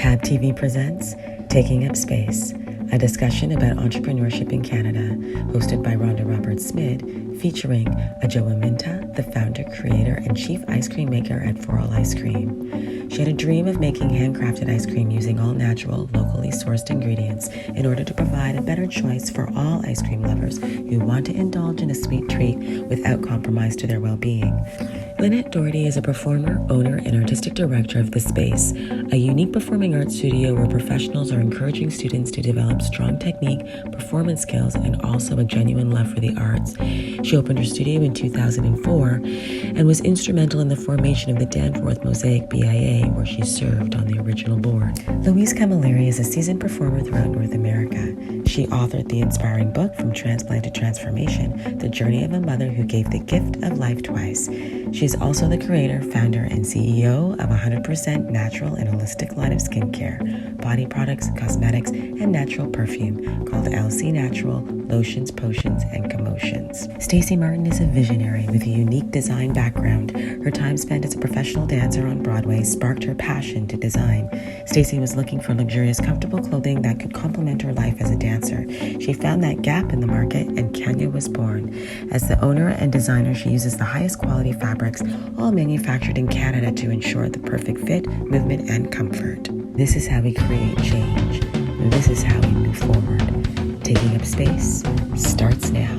Tab TV presents Taking Up Space, a discussion about entrepreneurship in Canada, hosted by Rhonda Smid, featuring Ajoa Mintah, the founder, creator, and chief ice cream maker at For All Ice Cream. She had a dream of making handcrafted ice cream using all natural, locally sourced ingredients in order to provide a better choice for all ice cream lovers who want to indulge in a sweet treat without compromise to their well-being. Linette Doherty is a performer, owner, and artistic director of The Space, a unique performing arts studio where professionals are encouraging students to develop strong technique, performance skills, and also a genuine love for the arts. She opened her studio in 2004 and was instrumental in the formation of the Danforth Mosaic BIA, where she served on the original board. Louise Camilleri is a seasoned performer throughout North America. She authored the inspiring book From Transplant to Transformation, The Journey of a Mother Who Gave the Gift of Life Twice. She's also the creator, founder, and CEO of 100% natural and holistic line of skincare, body products, cosmetics, and natural perfume called LC Natural, Lotions, Potions, and Commotions. Stacey Martin is a visionary with a unique design background. Her time spent as a professional dancer on Broadway sparked her passion to design. Stacey was looking for luxurious, comfortable clothing that could complement her life as a dancer. She found that gap in the market, and Kenya was born. As the owner and designer, she uses the highest quality fabrics, all manufactured in Canada, to ensure the perfect fit, movement, and comfort. This is how we create change. This is how we move forward. Taking Up Space starts now.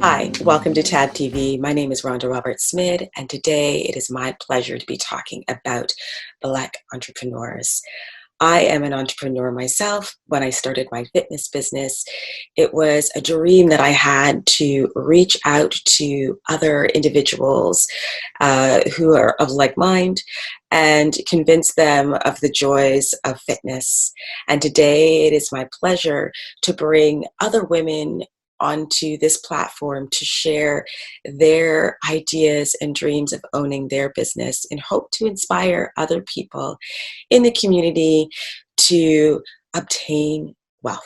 Hi, welcome to Tab TV. My name is Rhonda Smid, and today it is my pleasure to be talking about Black entrepreneurs. I am an entrepreneur myself. When I started my fitness business, it was a dream that I had to reach out to other individuals who are of like mind and convince them of the joys of fitness. And today it is my pleasure to bring other women onto this platform to share their ideas and dreams of owning their business in hope to inspire other people in the community to obtain wealth.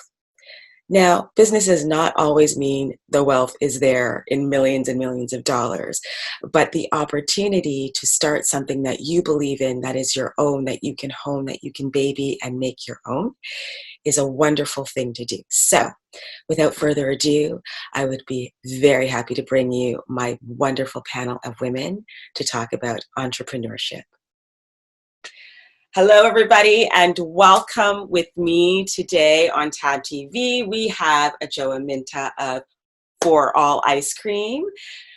Now, business does not always mean the wealth is there in millions and millions of dollars, but the opportunity to start something that you believe in, that is your own, that you can hone, that you can baby and make your own, is a wonderful thing to do. So, without further ado, I would be very happy to bring you my wonderful panel of women to talk about entrepreneurship. Hello, everybody, and welcome with me today on Tab TV. We have Ajoa Mintah of For All Ice Cream,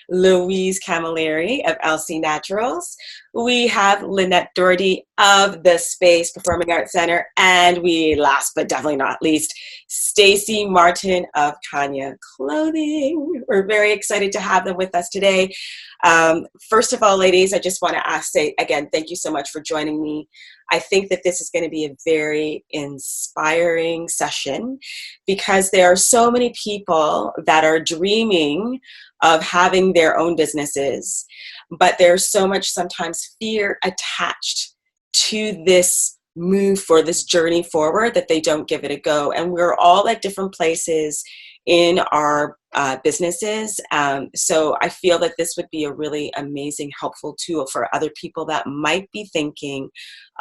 Louise Camilleri of LC Naturals. We have Linette Doherty of The Space Performing Arts Center, and we, last but definitely not least, Stacey Martin of Kanya Clothing. We're very excited to have them with us today. First of all, ladies, I just want to say again, thank you so much for joining me. I think that this is going to be a very inspiring session because there are so many people that are dreaming of having their own businesses, but there's so much sometimes fear attached to this move for this journey forward that they don't give it a go. And we're all at different places in our businesses. So I feel that this would be a really amazing, helpful tool for other people that might be thinking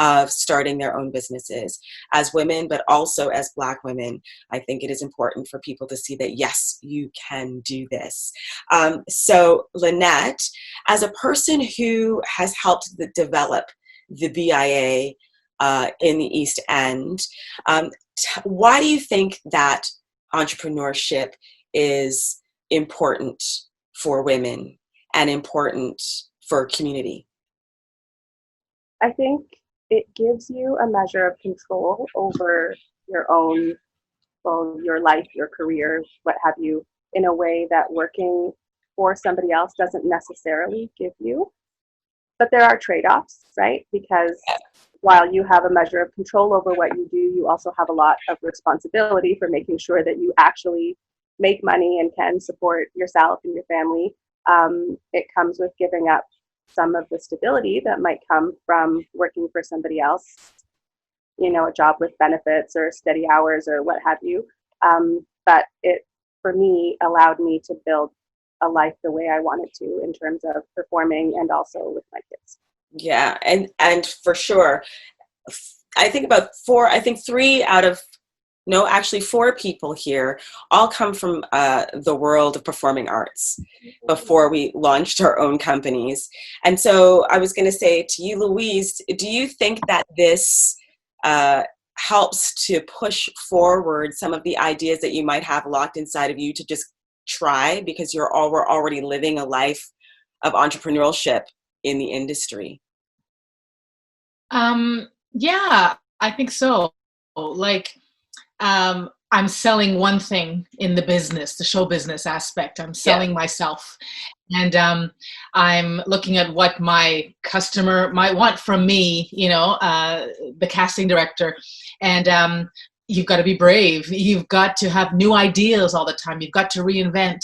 of starting their own businesses as women, but also as Black women. I think it is important for people to see that, yes, you can do this. So Linette, as a person who has helped develop the BIA in the East End, why do you think that entrepreneurship is important for women and important for community? I think it gives you a measure of control over your own, well, your life, your career, what have you, in a way that working for somebody else doesn't necessarily give you. But there are trade-offs, right? Because while you have a measure of control over what you do, you also have a lot of responsibility for making sure that you actually make money and can support yourself and your family. It comes with giving up some of the stability that might come from working for somebody else, you know, a job with benefits or steady hours or what have you. But it, for me, allowed me to build a life the way I wanted to in terms of performing and also with my kids. Yeah, and for sure, I think about four, I think three out of, no, actually four people here all come from the world of performing arts before we launched our own companies. And so I was going to say to you, Louise, do you think that this helps to push forward some of the ideas that you might have locked inside of you to just try, because we're already living a life of entrepreneurship in the industry? Yeah, I think so. Like, I'm selling one thing in the business, the show business aspect. I'm selling myself. And I'm looking at what my customer might want from me, the casting director. And you've got to be brave. You've got to have new ideas all the time. You've got to reinvent.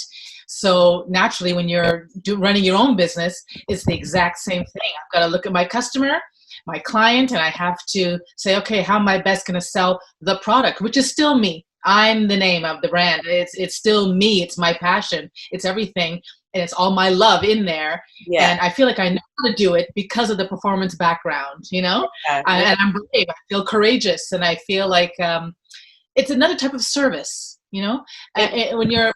So naturally, when you're running your own business, it's the exact same thing. I've got to look at my customer, my client, and I have to say, okay, how am I best going to sell the product, which is still me. I'm the name of the brand. It's still me. It's my passion. It's everything. And it's all my love in there. Yeah. And I feel like I know how to do it because of the performance background, and I'm brave. I feel courageous. And I feel like it's another type of service, when you're a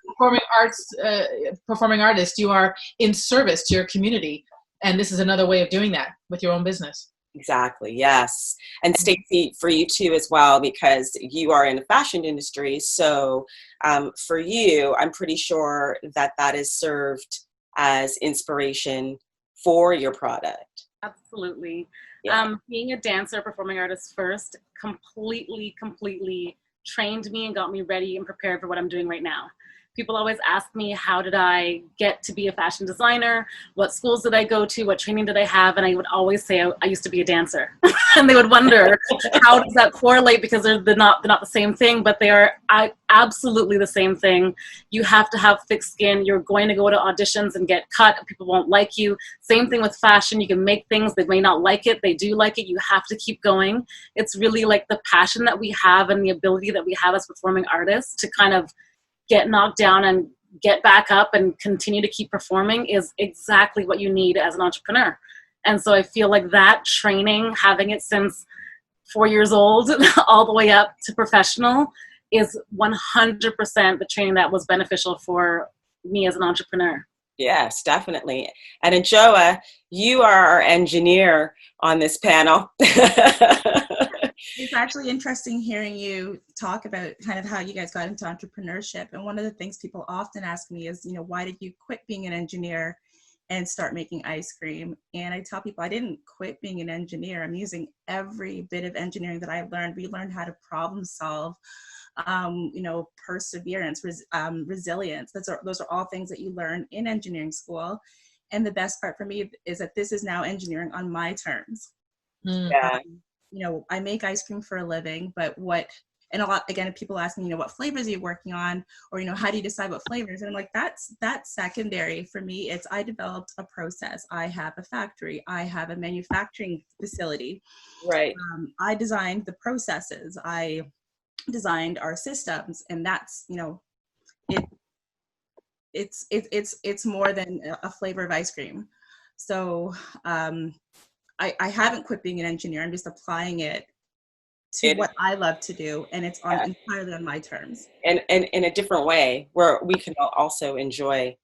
performing artist, you are in service to your community. And this is another way of doing that with your own business. Exactly. Yes. And Stacey, for you too as well, because you are in the fashion industry. So for you, I'm pretty sure that is served as inspiration for your product. Absolutely. Yeah. Being a dancer, performing artist first, completely trained me and got me ready and prepared for what I'm doing right now. People always ask me, how did I get to be a fashion designer? What schools did I go to? What training did I have? And I would always say I used to be a dancer. And they would wonder, how does that correlate? Because they're not the same thing, but they are absolutely the same thing. You have to have thick skin. You're going to go to auditions and get cut. People won't like you. Same thing with fashion. You can make things. They may not like it. They do like it. You have to keep going. It's really like the passion that we have and the ability that we have as performing artists to kind of get knocked down and get back up and continue to keep performing is exactly what you need as an entrepreneur. And so I feel like that training, having it since 4 years old all the way up to professional, is 100% the training that was beneficial for me as an entrepreneur. Yes, definitely. And Ajoa, you are our engineer on this panel. It's actually interesting hearing you talk about kind of how you guys got into entrepreneurship. And one of the things people often ask me is, why did you quit being an engineer and start making ice cream? And I tell people I didn't quit being an engineer. I'm using every bit of engineering that I learned. We learned how to problem solve, perseverance, resilience. Those are all things that you learn in engineering school. And the best part for me is that this is now engineering on my terms. Yeah. I make ice cream for a living, but and a lot, again, people ask me, what flavors are you working on? Or, how do you decide what flavors? And I'm like, that's secondary for me. It's, I developed a process. I have a factory. I have a manufacturing facility. Right. I designed the processes. I designed our systems, and that's, it's more than a flavor of ice cream. So, I haven't quit being an engineer. I'm just applying it to what I love to do, and it's entirely on my terms. And in a different way, where we can also enjoy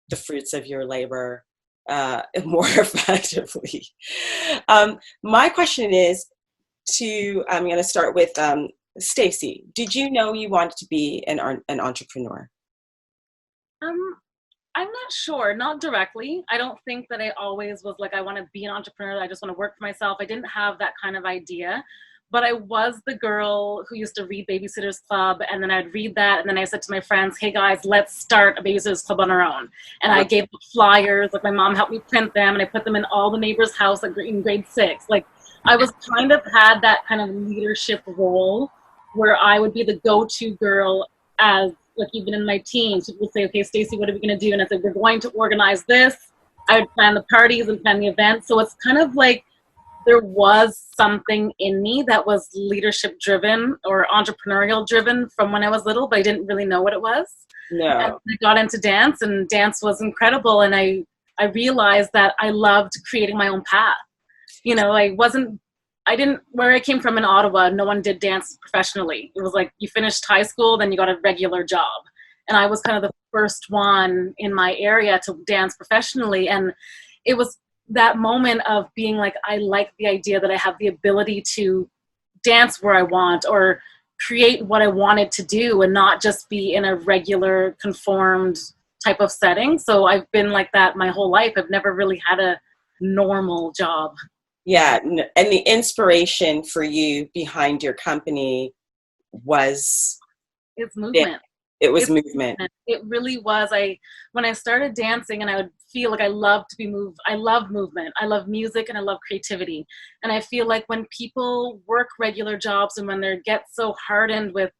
the fruits of your labor more effectively. My question is I'm going to start with Stacey. Did you know you wanted to be an entrepreneur? I'm not sure, not directly. I don't think that I always was like, I want to be an entrepreneur. I just want to work for myself. I didn't have that kind of idea, but I was the girl who used to read Babysitter's Club. And then I'd read that. And then I said to my friends, hey guys, let's start a Babysitter's Club on our own. And I gave flyers, like my mom helped me print them, and I put them in all the neighbors' house, like in grade 6. Like I was kind of had that kind of leadership role where I would be the go-to girl as, like, even in my teens, people would say, okay, Stacey, what are we going to do? And I said, we're going to organize this. I would plan the parties and plan the events. So it's kind of like there was something in me that was leadership driven or entrepreneurial driven from when I was little, but I didn't really know what it was. No. And I got into dance, and dance was incredible. And I realized that I loved creating my own path. I wasn't where I came from in Ottawa, no one did dance professionally. It was like you finished high school, then you got a regular job. And I was kind of the first one in my area to dance professionally. And it was that moment of being like, I like the idea that I have the ability to dance where I want or create what I wanted to do and not just be in a regular conformed type of setting. So I've been like that my whole life. I've never really had a normal job. Yeah, and the inspiration for you behind your company was it's movement. It was movement. It really was. When I started dancing, and I would feel like I love to be moved. I love movement. I love music, and I love creativity. And I feel like when people work regular jobs and when they get so hardened with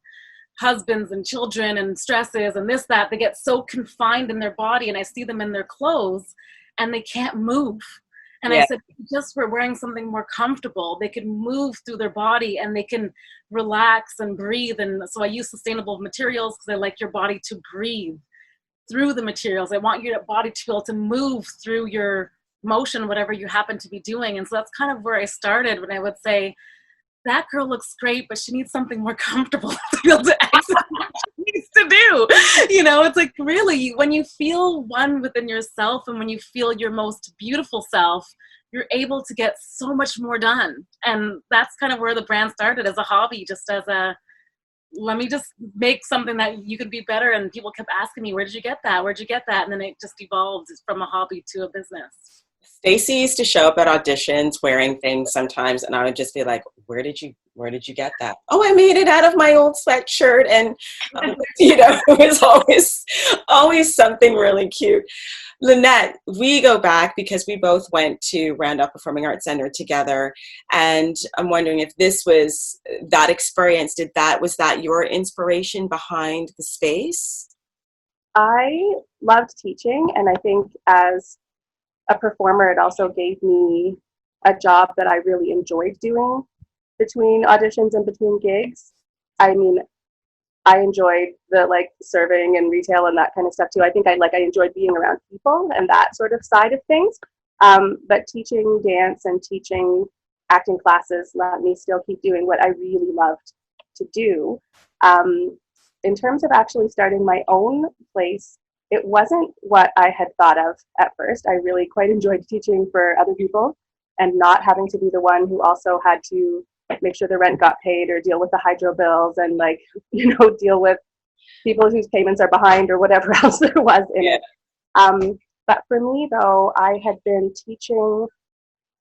husbands and children and stresses and this, that, they get so confined in their body, and I see them in their clothes and they can't move. And I said, just for wearing something more comfortable, they can move through their body and they can relax and breathe. And so I use sustainable materials because I like your body to breathe through the materials. I want your body to be able to move through your motion, whatever you happen to be doing. And so that's kind of where I started when I would say, that girl looks great, but she needs something more comfortable to be able to exercise what she needs to do. You know, it's like really when you feel one within yourself and when you feel your most beautiful self, you're able to get so much more done. And that's kind of where the brand started, as a hobby, just as a, let me just make something that you could be better. And people kept asking me, where did you get that? Where'd you get that? And then it just evolved from a hobby to a business. Stacey used to show up at auditions wearing things sometimes, and I would just be like, where did you get that? Oh, I made it out of my old sweatshirt. And, you know, it was always something really cute. Linette, we go back because we both went to Randolph Performing Arts Center together. And I'm wondering if this was that experience, was that your inspiration behind the space? I loved teaching, and I think as a performer, it also gave me a job that I really enjoyed doing between auditions and between gigs. I mean, I enjoyed the serving and retail and that kind of stuff too. I think I enjoyed being around people and that sort of side of things. But teaching dance and teaching acting classes let me still keep doing what I really loved to do. In terms of actually starting my own place, it wasn't what I had thought of at first. I really quite enjoyed teaching for other people and not having to be the one who also had to make sure the rent got paid or deal with the hydro bills and deal with people whose payments are behind or whatever else there was in it. But for me though, I had been teaching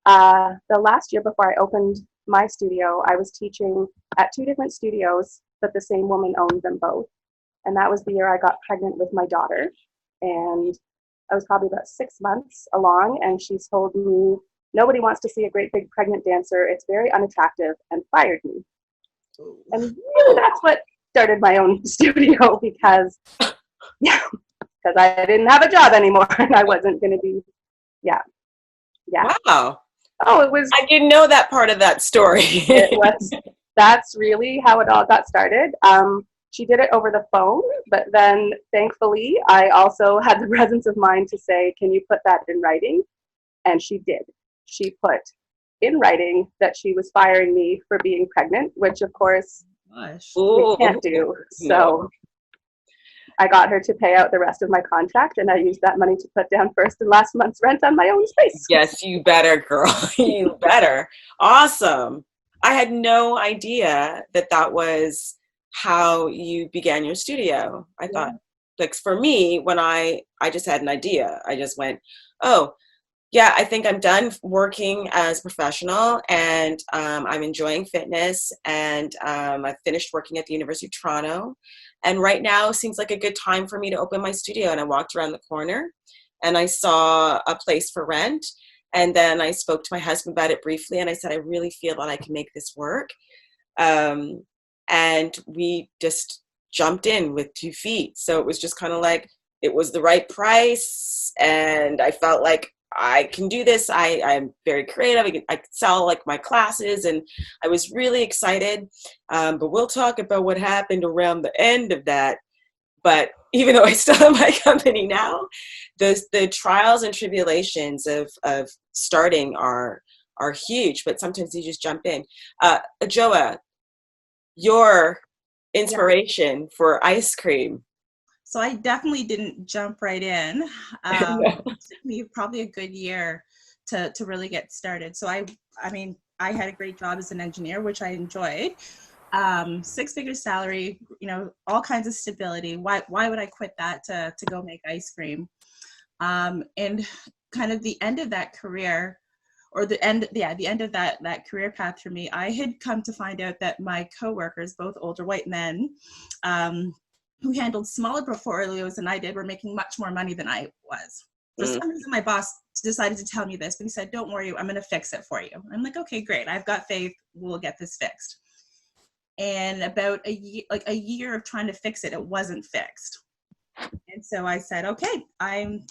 the last year before I opened my studio. I was teaching at 2 different studios, but the same woman owned them both. And that was the year I got pregnant with my daughter. And I was probably about 6 months along, and she told me, nobody wants to see a great big pregnant dancer. It's very unattractive, and fired me. And really that's what started my own studio because I didn't have a job anymore and I wasn't going to be, yeah. Wow. Oh, it was. I didn't know that part of that story. That's really how it all got started. She did it over the phone, but then thankfully I also had the presence of mind to say, can you put that in writing? And she did. She put in writing that she was firing me for being pregnant, which of course we can't do. So I got her to pay out the rest of my contract, and I used that money to put down first and last month's rent on my own space. Yes, you better, girl. You better. Awesome. I had no idea that was how you began your studio. I thought, for me, when I just had an idea. I just went, oh, yeah, I think I'm done working as a professional, and I'm enjoying fitness, and I finished working at the University of Toronto, and right now seems like a good time for me to open my studio. And I walked around the corner and I saw a place for rent, and then I spoke to my husband about it briefly, and I said, I really feel that I can make this work. And we just jumped in with 2 feet. So it was just kind of like, it was the right price, and I felt like I can do this. I'm very creative. I could sell my classes, and I was really excited. But we'll talk about what happened around the end of that. But even though I still have my company now, the trials and tribulations of starting are are huge, but sometimes you just jump in. Ajoa, your inspiration for ice cream. So I definitely didn't jump right in. It took me probably a good year to really get started. So I mean, I had a great job as an engineer, which I enjoyed. 6-figure salary, you know, all kinds of stability. Why would I quit that to go make ice cream? And kind of the end of that career, or the end of that career path for me, I had come to find out that my coworkers, both older white men, who handled smaller portfolios than I did, were making much more money than I was. For some reason, my boss decided to tell me this, but he said, "Don't worry, I'm going to fix it for you." I'm like, "Okay, great. I've got faith. We'll get this fixed." And about a year of trying to fix it, it wasn't fixed. And so I said, "Okay, I'm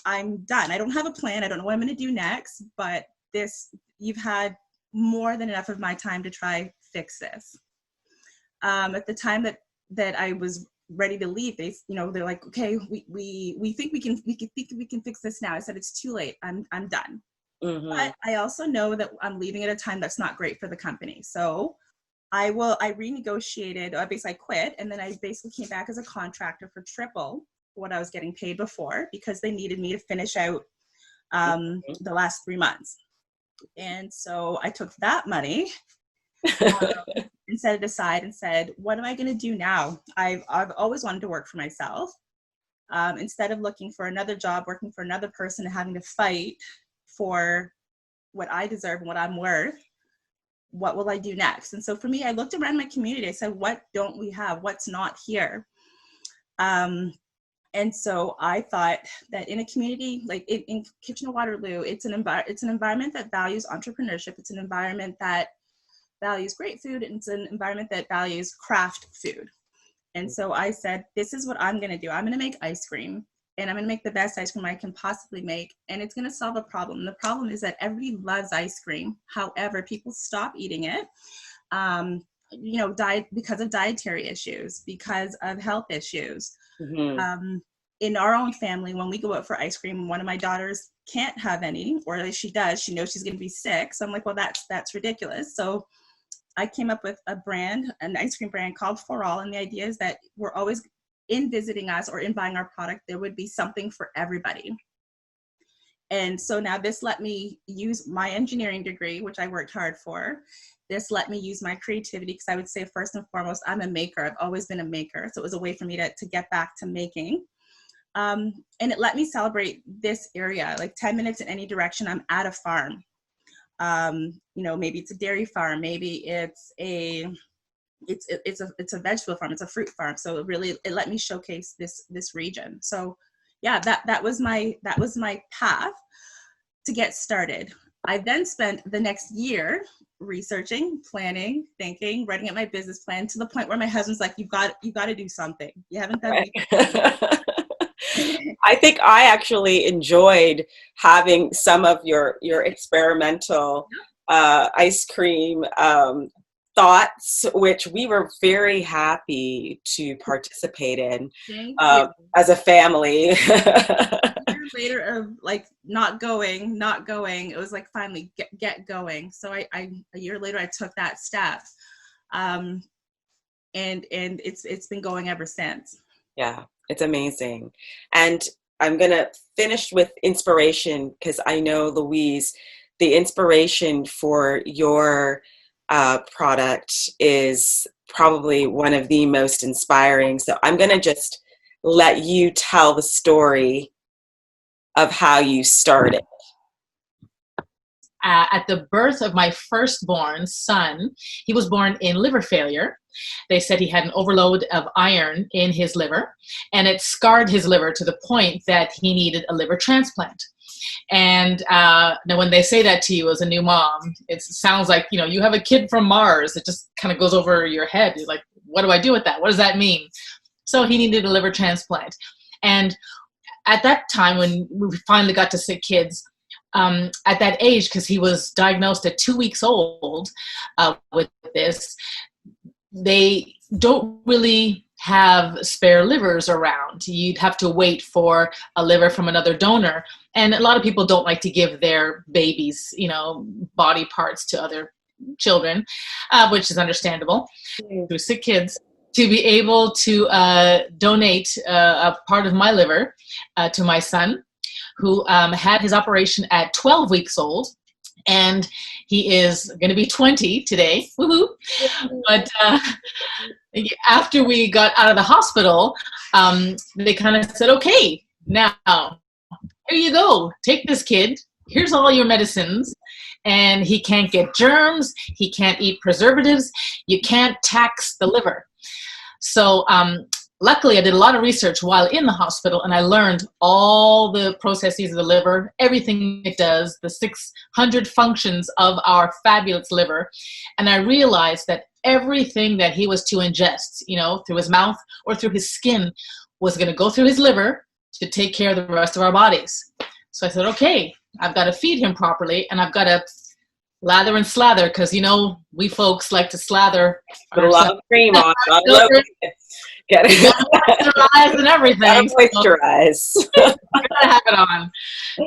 done. I don't have a plan. I don't know what I'm going to do next, but you've had more than enough of my time to try fix this." At the time that I was ready to leave, they're like, "Okay, we think we can fix this now." I said, "It's too late. I'm done." But I also know that I'm leaving at a time that's not great for the company. So I renegotiated. I quit, and then I basically came back as a contractor for triple what I was getting paid before, because they needed me to finish out the last 3 months. And so I took that money and set it aside and said, "What am I going to do now? I've always wanted to work for myself. Instead of looking for another job, working for another person, and having to fight for what I deserve and what I'm worth, what will I do next?" And so for me, I looked around my community. I said, "What don't we have? What's not here?" And so I thought that in a community like in Kitchener-Waterloo, it's an environment that values entrepreneurship. It's an environment that values great food, and it's an environment that values craft food. And so I said, this is what I'm going to do. I'm going to make ice cream, and I'm going to make the best ice cream I can possibly make, and it's going to solve a problem. The problem is that everybody loves ice cream. However, people stop eating it, because of dietary issues, because of health issues. In our own family, when we go out for ice cream, one of my daughters can't have any, or if she does, she knows she's going to be sick. So I'm like, well, that's ridiculous. So I came up with an ice cream brand called For All. And the idea is that we're always in visiting us or in buying our product, there would be something for everybody. And so now this let me use my engineering degree, which I worked hard for. This let me use my creativity, because I would say first and foremost, I'm a maker. I've always been a maker. So it was a way for me to get back to making. And it let me celebrate this area, like 10 minutes in any direction. I'm at a farm. Maybe it's a dairy farm, maybe it's a vegetable farm, it's a fruit farm. So it let me showcase this region. So yeah, that was my path to get started. I then spent the next year researching, planning, thinking, writing out my business plan, to the point where my husband's like, you've got to do something. You haven't done anything. I think I actually enjoyed having some of your experimental ice cream thoughts, which we were very happy to participate in as a family. A year later of like not going, it was like finally get going. So a year later I took that step, and it's been going ever since. Yeah, it's amazing. And I'm going to finish with inspiration, because I know, Louise, the inspiration for your product is probably one of the most inspiring. So I'm going to just let you tell the story of how you started. At the birth of my firstborn son, he was born in liver failure. They said he had an overload of iron in his liver, and it scarred his liver to the point that he needed a liver transplant. And now when they say that to you as a new mom, it sounds like, you have a kid from Mars. It just kind of goes over your head. You're like, what do I do with that? What does that mean? So he needed a liver transplant. And at that time, when we finally got to sick kids, at that age, because he was diagnosed at 2 weeks old with this, they don't really have spare livers around. You'd have to wait for a liver from another donor. And a lot of people don't like to give their babies, body parts to other children, which is understandable, through sick kids. To be able to donate a part of my liver to my son, who had his operation at 12 weeks old. And he is going to be 20 today. Woohoo! But after we got out of the hospital, they kind of said, okay, now, here you go. Take this kid. Here's all your medicines. And he can't get germs. He can't eat preservatives. You can't tax the liver. So luckily, I did a lot of research while in the hospital, and I learned all the processes of the liver, everything it does, the 600 functions of our fabulous liver. And I realized that everything that he was to ingest, through his mouth or through his skin, was going to go through his liver to take care of the rest of our bodies. So I said, okay, I've got to feed him properly, and I've got to lather and slather, because we folks like to slather. Put a lot of cream on. I love it. Get it. Moisturize and everything. Moisturize. Gotta have it on.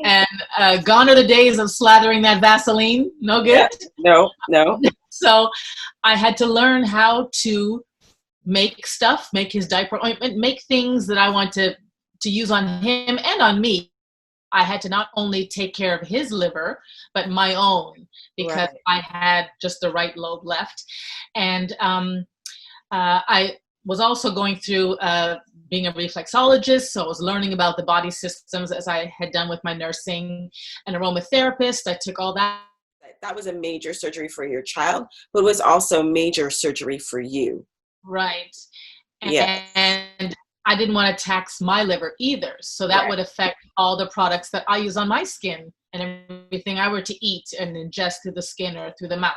And gone are the days of slathering that Vaseline. No good. Yeah. No. So I had to learn how to make stuff, make his diaper ointment, make things that I want to use on him and on me. I had to not only take care of his liver, but my own, because I had just the right lobe left. And I was also going through being a reflexologist, so I was learning about the body systems as I had done with my nursing. An aromatherapist, I took all that. That was a major surgery for your child, but it was also major surgery for you. Right. And I didn't want to tax my liver either. So that would affect all the products that I use on my skin and everything I were to eat and ingest through the skin or through the mouth.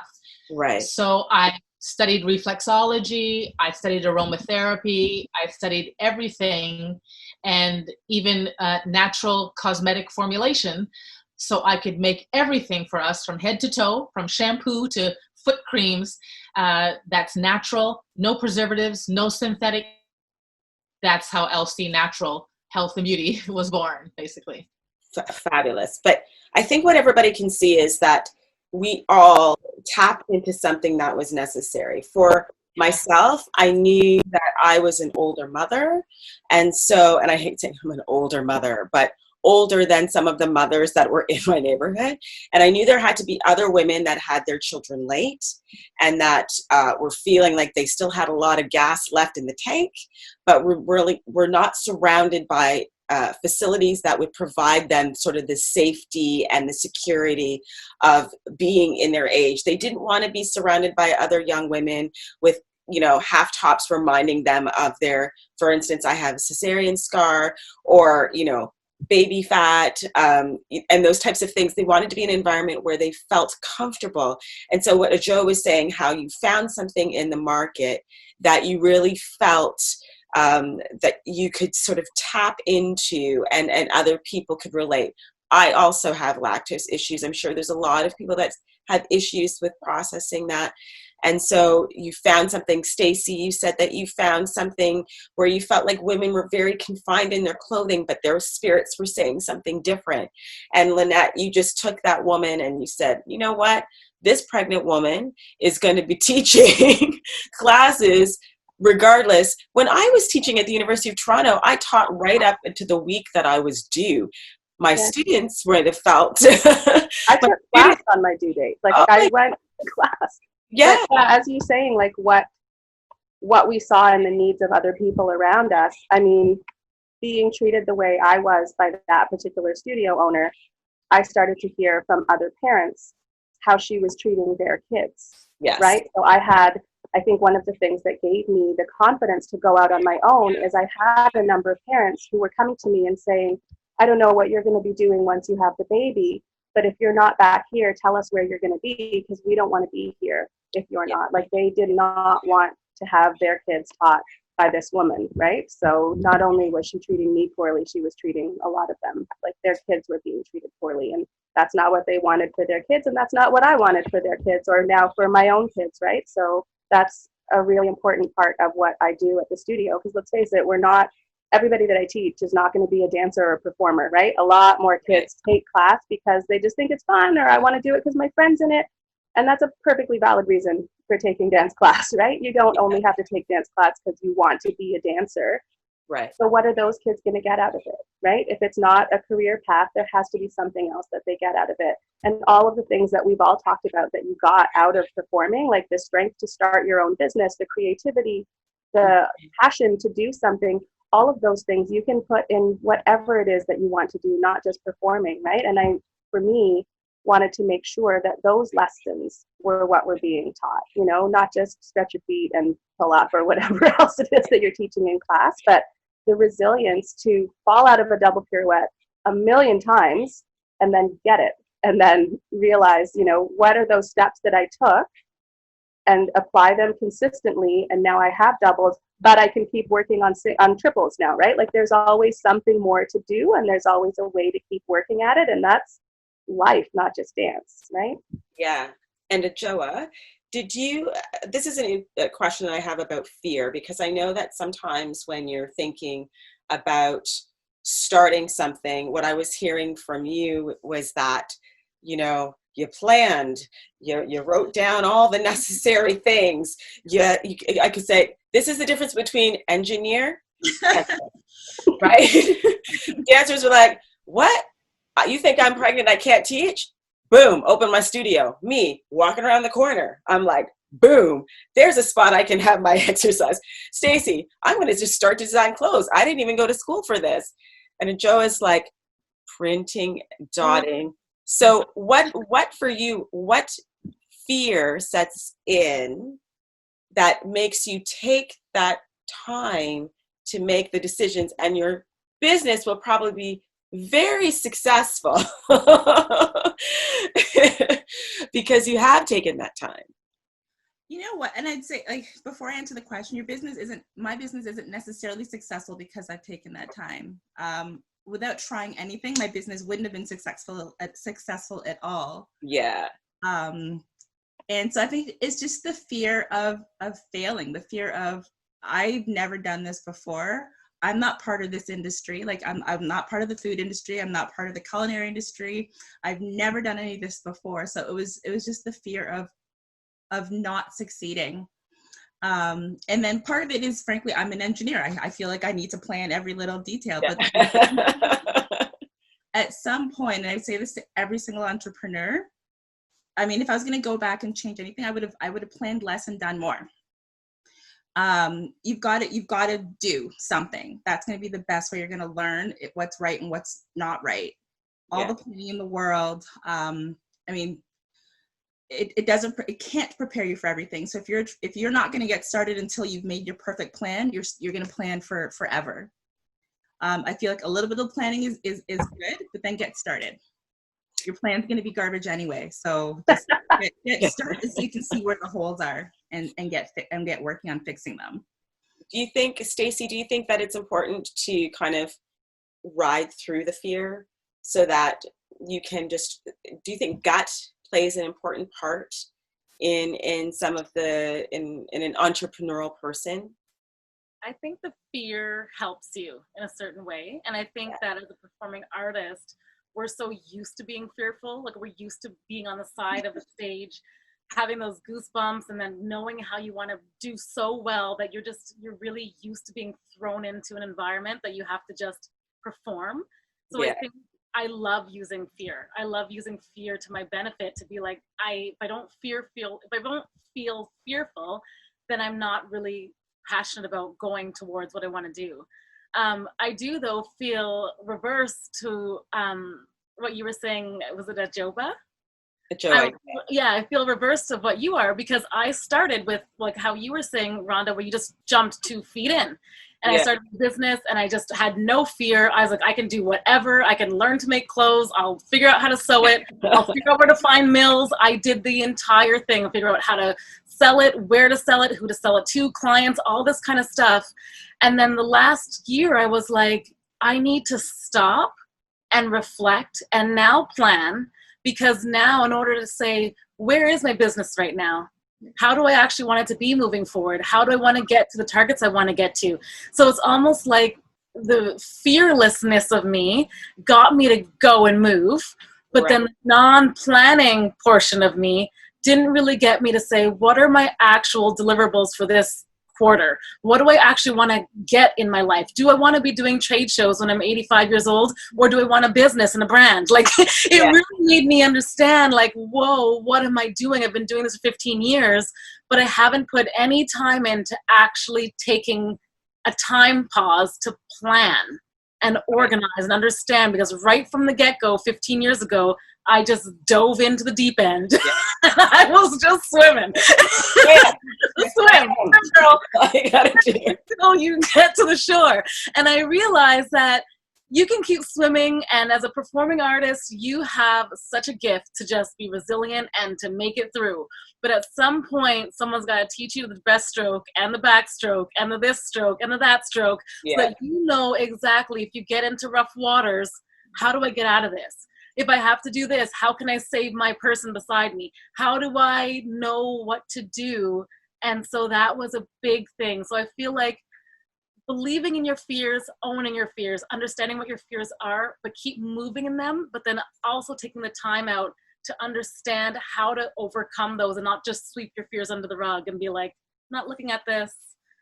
Right. So I studied reflexology, I studied aromatherapy, I studied everything, and even natural cosmetic formulation, so I could make everything for us from head to toe, from shampoo to foot creams, that's natural, no preservatives, no synthetic. That's how LC Natural Health and Beauty was born, basically. Fabulous. But I think what everybody can see is that we all tapped into something that was necessary. For myself, I knew that I was an older mother. And I hate saying I'm an older mother, but older than some of the mothers that were in my neighborhood. And I knew there had to be other women that had their children late and that were feeling like they still had a lot of gas left in the tank, but we're not surrounded by facilities that would provide them sort of the safety and the security of being in their age. They didn't want to be surrounded by other young women with half tops reminding them of their, for instance, I have a cesarean scar, or, baby fat, and those types of things. They wanted to be in an environment where they felt comfortable. And so what Ajoa was saying, how you found something in the market that you really felt that you could sort of tap into and other people could relate. I also have lactose issues. I'm sure there's a lot of people that have issues with processing that. And so you found something. Stacey, you said that you found something where you felt like women were very confined in their clothing, but their spirits were saying something different. And Linette, you just took that woman and you said, you know what? This pregnant woman is going to be teaching classes regardless. When I was teaching at the University of Toronto, I taught right up into the week that I was due. My students would have felt. I took class on my due date. I went to class. Yeah. But, as you saying, like what we saw in the needs of other people around us. I mean, being treated the way I was by that particular studio owner, I started to hear from other parents how she was treating their kids. Yes. Right. So I think one of the things that gave me the confidence to go out on my own is I had a number of parents who were coming to me and saying, I don't know what you're going to be doing once you have the baby, but if you're not back here, tell us where you're going to be, because we don't want to be here if you're not. Like, they did not want to have their kids taught by this woman, right? So not only was she treating me poorly, she was treating a lot of them. Like, their kids were being treated poorly, and that's not what they wanted for their kids, and that's not what I wanted for their kids, or now for my own kids, right? So that's a really important part of what I do at the studio. Because let's face it, everybody that I teach is not going to be a dancer or a performer, right? A lot more kids take class because they just think it's fun, or I want to do it because my friend's in it. And that's a perfectly valid reason for taking dance class, right? You don't only have to take dance class because you want to be a dancer. Right. So what are those kids going to get out of it, right? If it's not a career path, there has to be something else that they get out of it. And all of the things that we've all talked about that you got out of performing, like the strength to start your own business, the creativity, the passion to do something, all of those things you can put in whatever it is that you want to do, not just performing, right? And for me, wanted to make sure that those lessons were what were being taught, not just stretch your feet and pull up or whatever else it is that you're teaching in class, but the resilience to fall out of a double pirouette a million times and then get it, and then realize, what are those steps that I took, and apply them consistently. And now I have doubles, but I can keep working on triples now, right? Like there's always something more to do, and there's always a way to keep working at it. And that's life, not just dance, right? Yeah. And Ajoa, this is a question that I have about fear, because I know that sometimes when you're thinking about starting something, what I was hearing from you was that, you planned, you wrote down all the necessary things. I could say, this is the difference between engineer and right? Dancers were like, what? You think I'm pregnant, I can't teach? Boom, open my studio. Me, walking around the corner. I'm like, boom, there's a spot I can have my exercise. Stacey, I'm going to just start to design clothes. I didn't even go to school for this. And Ajoa's like printing, dotting. So what for you, what fear sets in that makes you take that time to make the decisions, and your business will probably be very successful because you have taken that time? You know what? And I'd say, like, before I answer the question, my business isn't necessarily successful because I've taken that time. Without trying anything, my business wouldn't have been successful at all. Yeah. And so I think it's just the fear of failing, the fear of, I've never done this before. I'm not part of this industry. Like I'm not part of the food industry. I'm not part of the culinary industry. I've never done any of this before. So it was just the fear of not succeeding. And then part of it is, frankly, I'm an engineer. I feel like I need to plan every little detail. But at some point, and I would say this to every single entrepreneur, I mean, if I was going to go back and change anything, I would have planned less and done more. You've got to do something. That's going to be the best way you're going to learn what's right and what's not right. All the planning in the world. I mean, it can't prepare you for everything. So if you're not going to get started until you've made your perfect plan, you're going to plan for forever. I feel like a little bit of planning is good, but then get started. Your plan's going to be garbage anyway. So just get started so you can see where the holes are and get working on fixing them. Do you think, Stacey, that it's important to kind of ride through the fear so that you can do you think gut plays an important part in some of in an entrepreneurial person? I think the fear helps you in a certain way. And I think that as a performing artist, we're so used to being fearful. Like we're used to being on the side of the stage, having those goosebumps, and then knowing how you want to do so well that you're really used to being thrown into an environment that you have to just perform. So I think I love using fear. I love using fear to my benefit, to be like, if I don't feel fearful, then I'm not really passionate about going towards what I want to do. I do, though, feel reverse to what you were saying. Was it Ajoa? Ajoa. I feel reverse of what you are, because I started with like how you were saying, Rhonda, where you just jumped 2 feet in. And I started a business and I just had no fear. I was like, I can do whatever. I can learn to make clothes. I'll figure out how to sew it. I'll figure out where to find mills. I did the entire thing. I'll figure out how to sell it, where to sell it, who to sell it to, clients, all this kind of stuff. And then the last year I was like, I need to stop and reflect and now plan, because now in order to say, where is my business right now? How do I actually want it to be moving forward? How do I want to get to the targets I want to get to? So it's almost like the fearlessness of me got me to go and move, but Right. then the non-planning portion of me didn't really get me to say, what are my actual deliverables for this quarter? What do I actually want to get in my life? Do I want to be doing trade shows when I'm 85 years old, or do I want a business and a brand? Like, it really made me understand, like, whoa, what am I doing? I've been doing this for 15 years, but I haven't put any time into actually taking a time pause to plan and organize and understand, because right from the get-go 15 years ago, I just dove into the deep end. I was just swimming. Swim, girl. I gotta do it. Until you get to the shore. And I realized that you can keep swimming, and as a performing artist, you have such a gift to just be resilient and to make it through. But at some point, someone's got to teach you the breaststroke and the backstroke and the this stroke and the that stroke, so that you know exactly, if you get into rough waters, how do I get out of this? If I have to do this, how can I save my person beside me? How do I know what to do? And so that was a big thing. So I feel like believing in your fears, owning your fears, understanding what your fears are, but keep moving in them, but then also taking the time out to understand how to overcome those and not just sweep your fears under the rug and be like, not looking at this.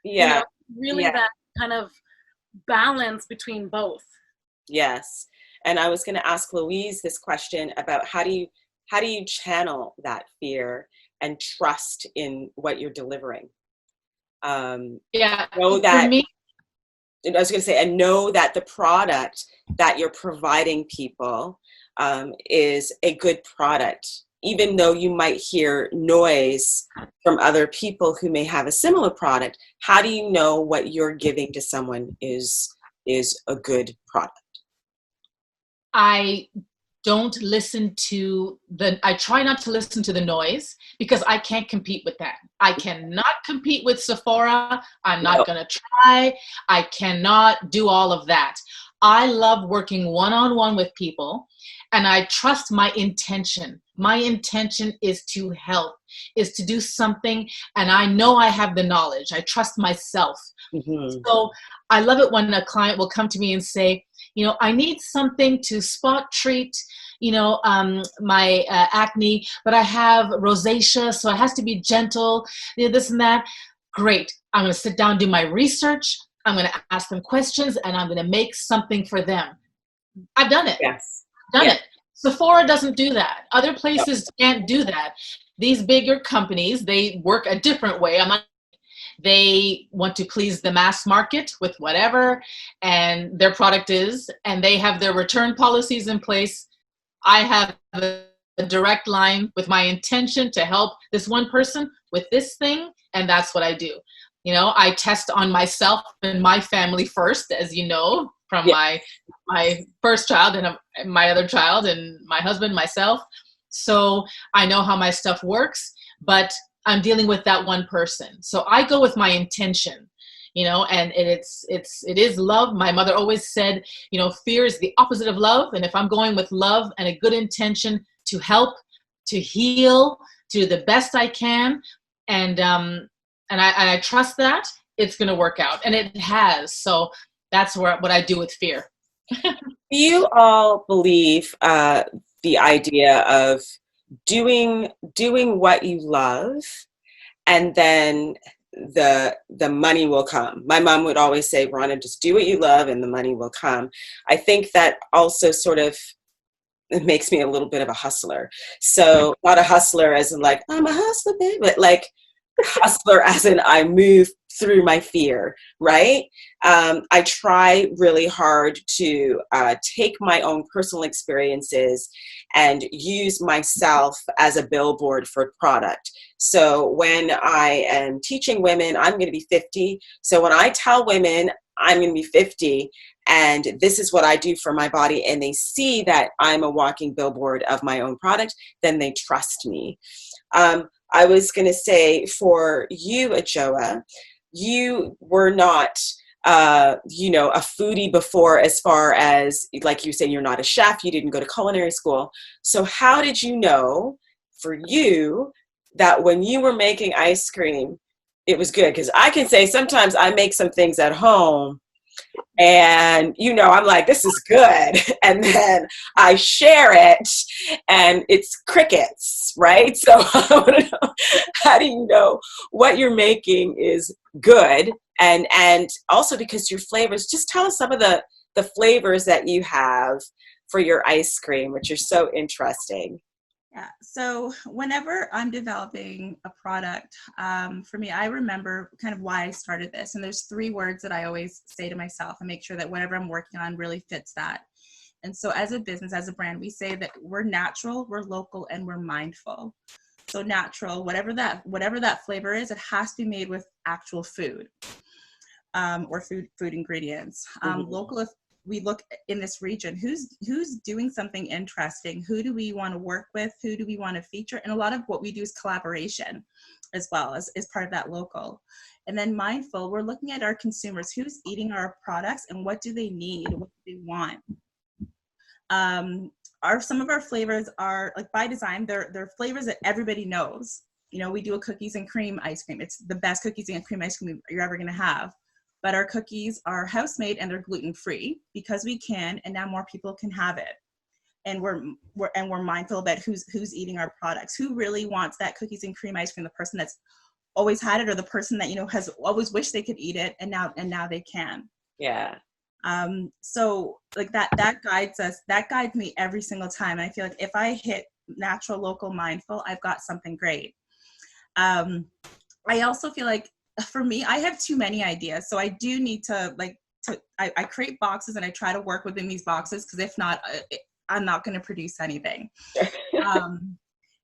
Yeah. You know, really that kind of balance between both. Yes. And I was going to ask Louise this question about how do you channel that fear and trust in what you're delivering? Know that, for me, I was going to say, and know that the product that you're providing people is a good product, even though you might hear noise from other people who may have a similar product. How do you know what you're giving to someone is a good product? I don't listen to I try not to listen to the noise, because I can't compete with that. I cannot compete with Sephora. I'm not going to try. I cannot do all of that. I love working one-on-one with people, and I trust my intention. My intention is to help, is to do something, and I know I have the knowledge. I trust myself. Mm-hmm. So I love it when a client will come to me and say, you know, I need something to spot treat, you know, my acne, but I have rosacea, so it has to be gentle, you know, this and that. Great. I'm going to sit down, do my research. I'm going to ask them questions, and I'm going to make something for them. I've done it. Yes. Done it. Sephora doesn't do that. Other places can't do that. These bigger companies, they work a different way. They want to please the mass market with whatever and their product is, and they have their return policies in place. I have a direct line with my intention to help this one person with this thing, and that's what I do. You know, I test on myself and my family first, as you know, from my first child and my other child and my husband, myself. So I know how my stuff works, but I'm dealing with that one person. So I go with my intention, you know, and it is love. My mother always said, you know, fear is the opposite of love. And if I'm going with love and a good intention to help, to heal, to do the best I can, and I trust that it's going to work out, and it has. So that's what I do with fear. Do you all believe the idea of doing what you love, and then the money will come? My mom would always say, Rhonda, just do what you love and the money will come. I think that also sort of, it makes me a little bit of a hustler. So not a hustler as in like, I'm a hustler, babe, but like hustler as in I move through my fear, right? I try really hard to take my own personal experiences and use myself as a billboard for product. So when I am teaching women, I'm going to be 50. So when I tell women I'm going to be 50 and this is what I do for my body, and they see that I'm a walking billboard of my own product, then they trust me. I was going to say for you, Ajoa, you were not, you know, a foodie before, as far as, like you say, you're not a chef, you didn't go to culinary school. So how did you know for you that when you were making ice cream, it was good. Because I can say sometimes I make some things at home and, you know, I'm like, this is good. And then I share it and it's crickets, right? So I want to know, how do you know what you're making is good? And also because your flavors, just tell us some of the flavors that you have for your ice cream, which are so interesting. Yeah. So whenever I'm developing a product, for me, I remember kind of why I started this. And there's 3 words that I always say to myself and make sure that whatever I'm working on really fits that. And so as a business, as a brand, we say that we're natural, we're local, and we're mindful. So natural, whatever that flavor is, it has to be made with actual food, or food ingredients. Local, if we look in this region, who's doing something interesting, who do we want to work with, who do we want to feature, and a lot of what we do is collaboration as well as part of that local. And then mindful, we're looking at our consumers, who's eating our products and what do they need, what do they want. Some of our flavors are, like, by design, they're flavors that everybody knows. You know, we do a cookies and cream ice cream. It's the best cookies and cream ice cream you're ever going to have. But our cookies are house-made and they're gluten-free because we can, and now more people can have it. And we're mindful about who's eating our products, who really wants that cookies and cream ice cream, the person that's always had it or the person that, you know, has always wished they could eat it and now they can. Yeah. So like that guides us, that guides me every single time. And I feel like if I hit natural, local, mindful, I've got something great. I also feel like, for me, I have too many ideas. So I do need to I create boxes and I try to work within these boxes, because if not, I'm not going to produce anything.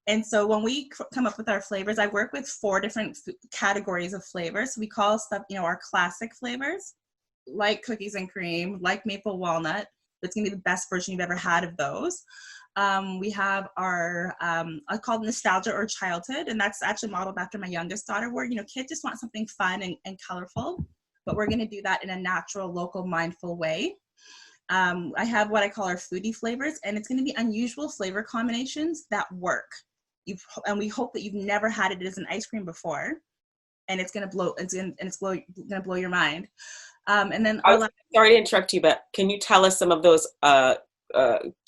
And so when we come up with our flavors, I work with 4 different categories of flavors. So we call stuff, you know, our classic flavors, like cookies and cream, like maple walnut. It's going to be the best version you've ever had of those. We have our, I call it nostalgia or childhood, and that's actually modeled after my youngest daughter, where, you know, kids just want something fun and colorful, but we're going to do that in a natural, local, mindful way. I have what I call our foodie flavors, and it's going to be unusual flavor combinations that work. And we hope that you've never had it as an ice cream before, and it's going to blow your mind. And then sorry to interrupt you, but can you tell us some of those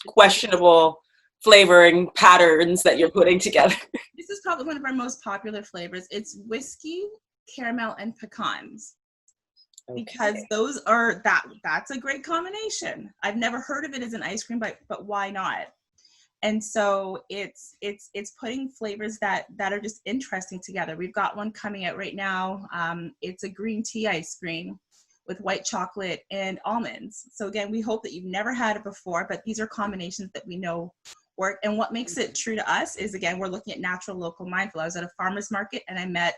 questionable flavoring patterns that you're putting together? This is probably one of our most popular flavors. It's whiskey, caramel, and pecans. Okay. Because those are that's a great combination. I've never heard of it as an ice cream, but why not? And so it's putting flavors that are just interesting together. We've got one coming out right now. It's a green tea ice cream with white chocolate and almonds. So again, we hope that you've never had it before, but these are combinations that we know work. And what makes it true to us is, again, we're looking at natural, local, mindful. I was at a farmer's market and I met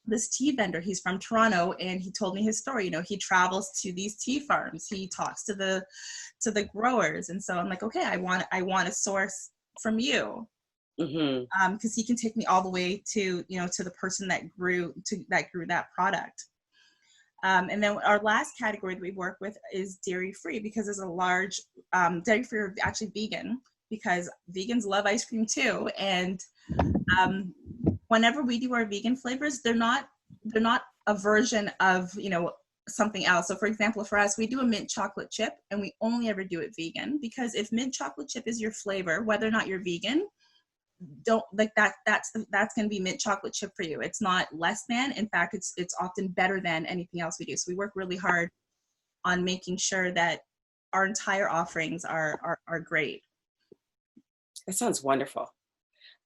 this tea vendor. He's from Toronto, and he told me his story. You know, he travels to these tea farms. He talks to the growers. And so I'm like, okay, I want a source from you. Because he can take me all the way to, you know, to the person that grew that product. And then our last category that we work with is dairy-free, because there's a large dairy-free, or actually vegan, because vegans love ice cream too. And whenever we do our vegan flavors, they're not a version of, you know, something else. So for example, for us, we do a mint chocolate chip, and we only ever do it vegan, because if mint chocolate chip is your flavor, whether or not you're vegan, don't like that. That's going to be mint chocolate chip for you. It's not less than. In fact, it's often better than anything else we do. So we work really hard on making sure that our entire offerings are great. That sounds wonderful.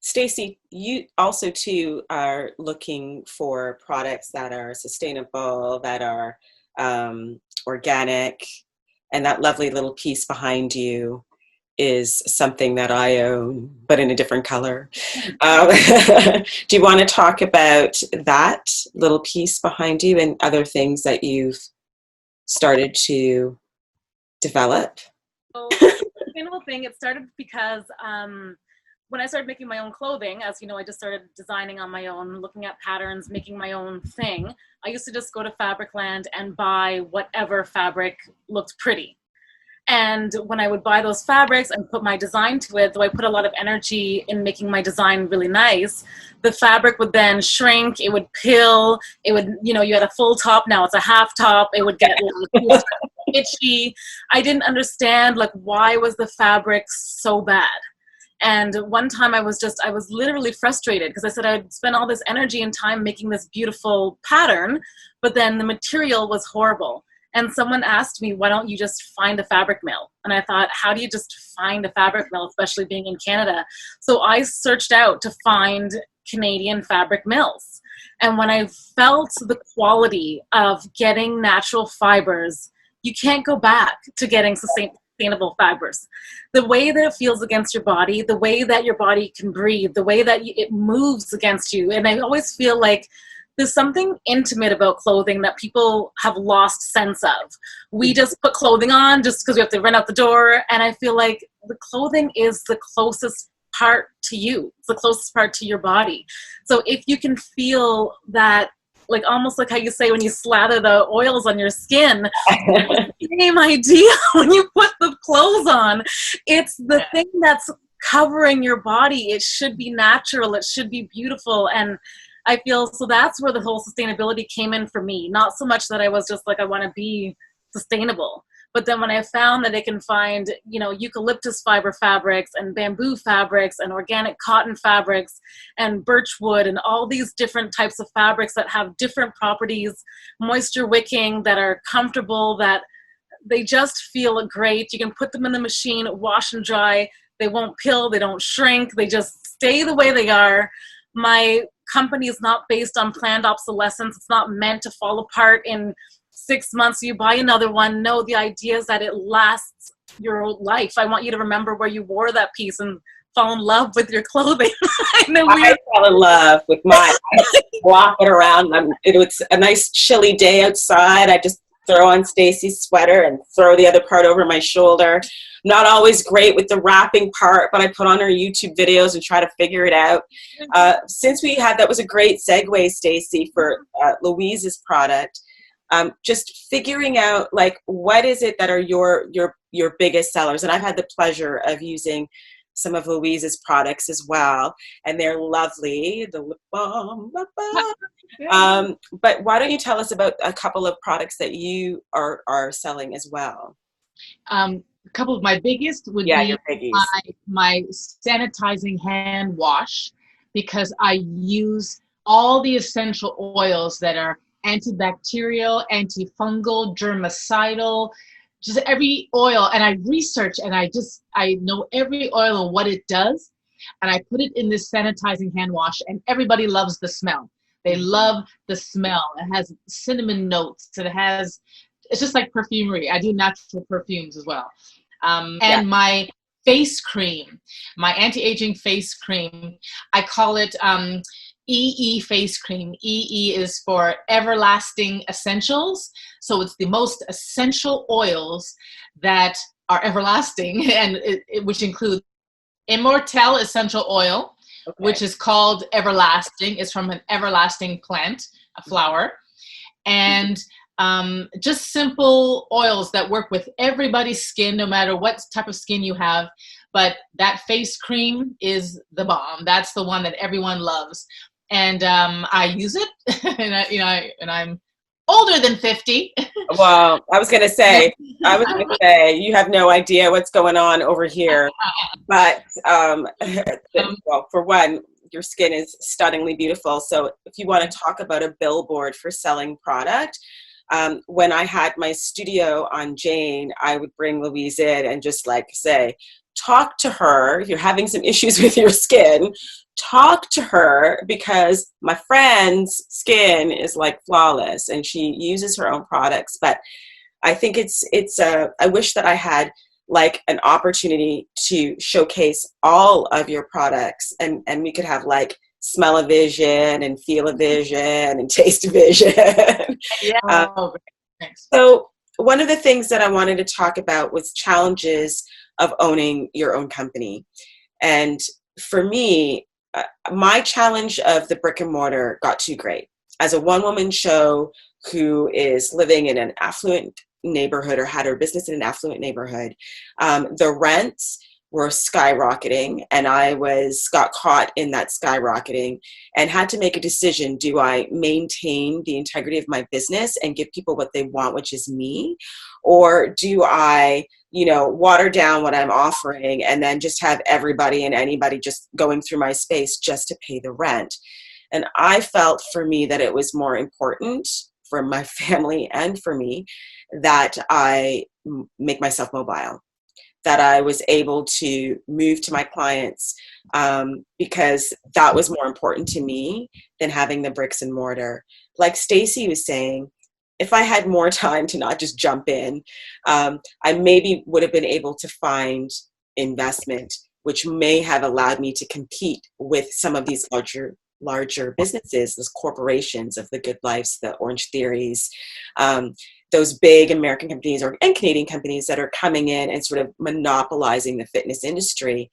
Stacey, you also too are looking for products that are sustainable, that are organic, and that lovely little piece behind you is something that I own, but in a different color. Do you want to talk about that little piece behind you and other things that you've started to develop? So the sustainable thing, it started because when I started making my own clothing, as you know, I just started designing on my own, looking at patterns, making my own thing. I used to just go to Fabricland and buy whatever fabric looked pretty. And when I would buy those fabrics and put my design to it, though I put a lot of energy in making my design really nice, the fabric would then shrink, it would pill, it would, you know, you had a full top, now it's a half top, it would get like, itchy. I didn't understand, like, why was the fabric so bad? And one time I was literally frustrated because I said I'd spent all this energy and time making this beautiful pattern, but then the material was horrible. And someone asked me, why don't you just find a fabric mill? And I thought, how do you just find a fabric mill, especially being in Canada? So I searched out to find Canadian fabric mills. And when I felt the quality of getting natural fibers, you can't go back to getting sustainable fibers. The way that it feels against your body, the way that your body can breathe, the way that it moves against you. And I always feel like there's something intimate about clothing that people have lost sense of. We just put clothing on just because we have to run out the door. And I feel like the clothing is the closest part to you. It's the closest part to your body. So if you can feel that, like almost like how you say when you slather the oils on your skin, same idea when you put the clothes on. It's the thing that's covering your body. It should be natural. It should be beautiful. And I feel so that's where the whole sustainability came in for me. Not so much that I was just like, I want to be sustainable. But then when I found that I can find, you know, eucalyptus fiber fabrics and bamboo fabrics and organic cotton fabrics and birchwood and all these different types of fabrics that have different properties, moisture wicking, that are comfortable, that they just feel great. You can put them in the machine, wash and dry. They won't pill, they don't shrink, they just stay the way they are. My company is not based on planned obsolescence. It's not meant to fall apart in 6 months. You buy another one. No, the idea is that it lasts your life. I want you to remember where you wore that piece and fall in love with your clothing. I fell in love with mine. Walking around. It was a nice chilly day outside. I just throw on Stacey's sweater and throw the other part over my shoulder. Not always great with the wrapping part, but I put on her YouTube videos and try to figure it out. Since we had, that was a great segue, Stacey, for Louise's product. Just figuring out, like, what is it that are your biggest sellers? And I've had the pleasure of using some of Louise's products as well, and they're lovely. The lip balm, but why don't you tell us about a couple of products that you are selling as well? A couple of my biggest would be my sanitizing hand wash, because I use all the essential oils that are antibacterial, antifungal, germicidal, just every oil. And I research and I know every oil and what it does. And I put it in this sanitizing hand wash, and everybody loves the smell. They love the smell. It has cinnamon notes. It's just like perfumery. I do natural perfumes as well. And my face cream, my anti-aging face cream, I call it EE face cream. EE is for everlasting essentials. So it's the most essential oils that are everlasting, and which include Immortelle essential oil, which is called everlasting. It's from an everlasting plant, a flower. And just simple oils that work with everybody's skin, no matter what type of skin you have. But that face cream is the bomb. That's the one that everyone loves. And I use it, and I'm older than 50. Well, I was going to say, you have no idea what's going on over here. But, well, for one, your skin is stunningly beautiful. So if you want to talk about a billboard for selling product, when I had my studio on Jane, I would bring Louise in and just say, talk to her. If you're having some issues with your skin, talk to her, because my friend's skin is like flawless and she uses her own products. But I think I wish that I had like an opportunity to showcase all of your products, and we could have like smell-o-vision and feel-o-vision and taste-o-vision. So one of the things that I wanted to talk about was challenges of owning your own company. And for me, my challenge of the brick and mortar got too great. As a one-woman show who is living in an affluent neighborhood or had her business in an affluent neighborhood, the rents were skyrocketing, and I got caught in that skyrocketing and had to make a decision. Do I maintain the integrity of my business and give people what they want, which is me? Or do I, water down what I'm offering and then just have everybody and anybody just going through my space just to pay the rent? And I felt for me that it was more important for my family and for me that I make myself mobile, that I was able to move to my clients, because that was more important to me than having the bricks and mortar. Like Stacey was saying, if I had more time to not just jump in, I maybe would have been able to find investment, which may have allowed me to compete with some of these larger businesses, those corporations of the Good Lives, the Orange Theories, those big American companies and Canadian companies that are coming in and sort of monopolizing the fitness industry.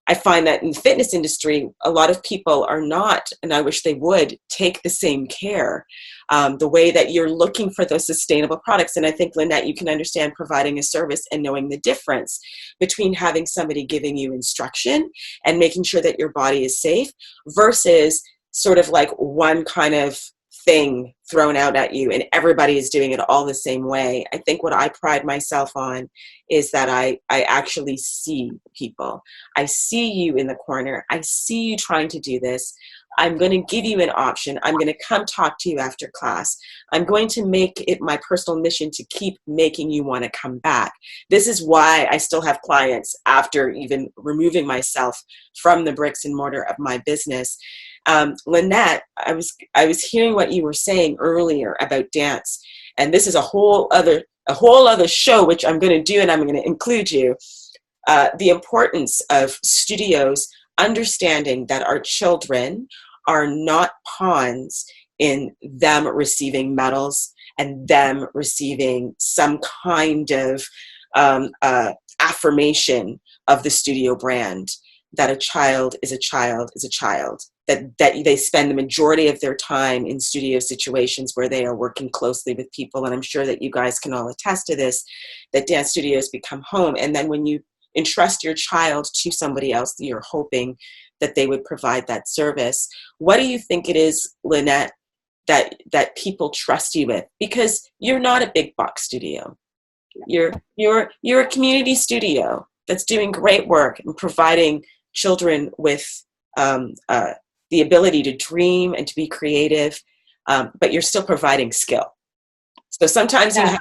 I find that in the fitness industry, a lot of people are not, and I wish they would, take the same care, the way that you're looking for those sustainable products. And I think, Linette, you can understand providing a service and knowing the difference between having somebody giving you instruction and making sure that your body is safe versus sort of like one kind of thing thrown out at you and everybody is doing it all the same way. I think what I pride myself on is that I actually see people. I see you in the corner. I see you trying to do this. I'm going to give you an option. I'm going to come talk to you after class. I'm going to make it my personal mission to keep making you want to come back. This is why I still have clients after even removing myself from the bricks and mortar of my business. Linette, I was hearing what you were saying earlier about dance, and this is a whole other show which I'm going to do, and I'm going to include you. The importance of studios understanding that our children are not pawns in them receiving medals and them receiving some kind of affirmation of the studio brand, that a child is a child is a child, that they spend the majority of their time in studio situations where they are working closely with people. And I'm sure that you guys can all attest to this, that dance studios become home. And then when you entrust your child to somebody else, you're hoping that they would provide that service. What do you think it is, Linette, that people trust you with? Because you're not a big box studio. You're a community studio that's doing great work and providing children with the ability to dream and to be creative, but you're still providing skill. So sometimes you have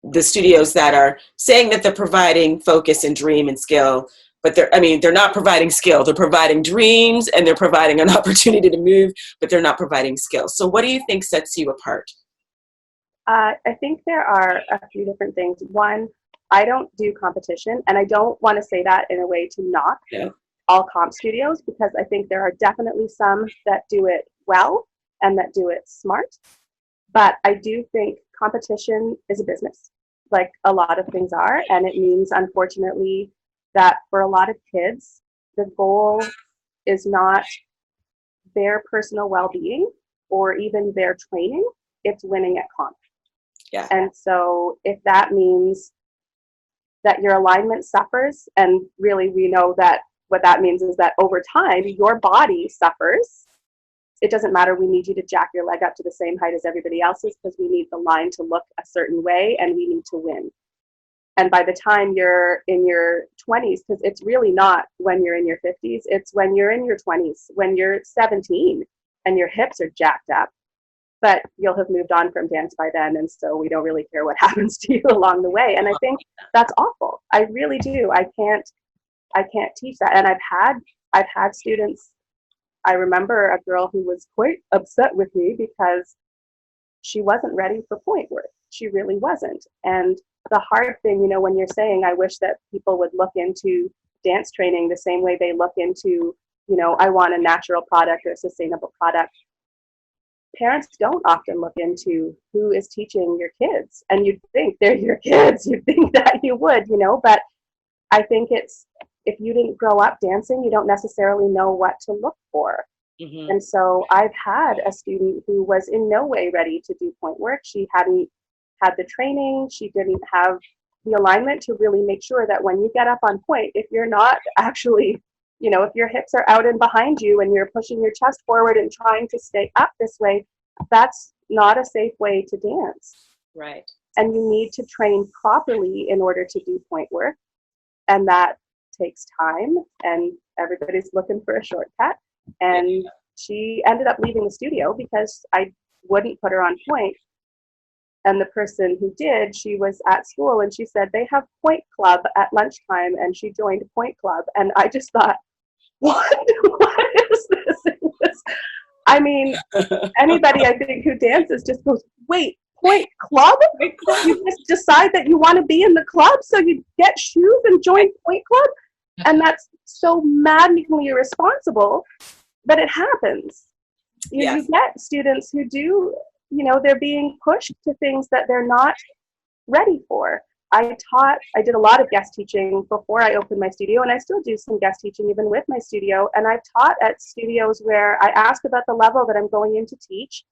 the studios that are saying that they're providing focus and dream and skill, but they're not providing skill. They're providing dreams and they're providing an opportunity to move, but they're not providing skill. So what do you think sets you apart? I think there are a few different things. One, I don't do competition, and I don't want to say that in a way to knock all comp studios, because I think there are definitely some that do it well and that do it smart. But I do think competition is a business, like a lot of things are. And it means, unfortunately, that for a lot of kids, the goal is not their personal well-being or even their training. It's winning at comp. Yeah. And so if that means that your alignment suffers, and really we know that what that means is that over time, your body suffers. It doesn't matter. We need you to jack your leg up to the same height as everybody else's, because we need the line to look a certain way and we need to win. And by the time you're in your 20s, because it's really not when you're in your 50s, it's when you're in your 20s, when you're 17 and your hips are jacked up, but you'll have moved on from dance by then. And so we don't really care what happens to you along the way. And I think that's awful. I really do. I can't teach that. And I've had students. I remember a girl who was quite upset with me because she wasn't ready for point work. She really wasn't. And the hard thing, when you're saying, I wish that people would look into dance training the same way they look into, I want a natural product or a sustainable product. Parents don't often look into who is teaching your kids. And you'd think they're your kids. You'd think that you would, but I think it's, if you didn't grow up dancing, you don't necessarily know what to look for. Mm-hmm. And so I've had a student who was in no way ready to do point work. She hadn't had the training. She didn't have the alignment to really make sure that when you get up on point, if you're not actually, if your hips are out and behind you and you're pushing your chest forward and trying to stay up this way, that's not a safe way to dance. Right. And you need to train properly in order to do point work. And that takes time, and everybody's looking for a shortcut. And she ended up leaving the studio because I wouldn't put her on point. And the person who did, she was at school and she said, they have point club at lunchtime, and she joined point club. And I just thought, what is this? I mean, anybody I think who dances just goes, wait, point club? You just decide that you want to be in the club, so you get shoes and join point club? And that's so maddeningly irresponsible, but it happens. You get students who do, they're being pushed to things that they're not ready for. I did a lot of guest teaching before I opened my studio, and I still do some guest teaching even with my studio. And I've taught at studios where I ask about the level that I'm going in to teach,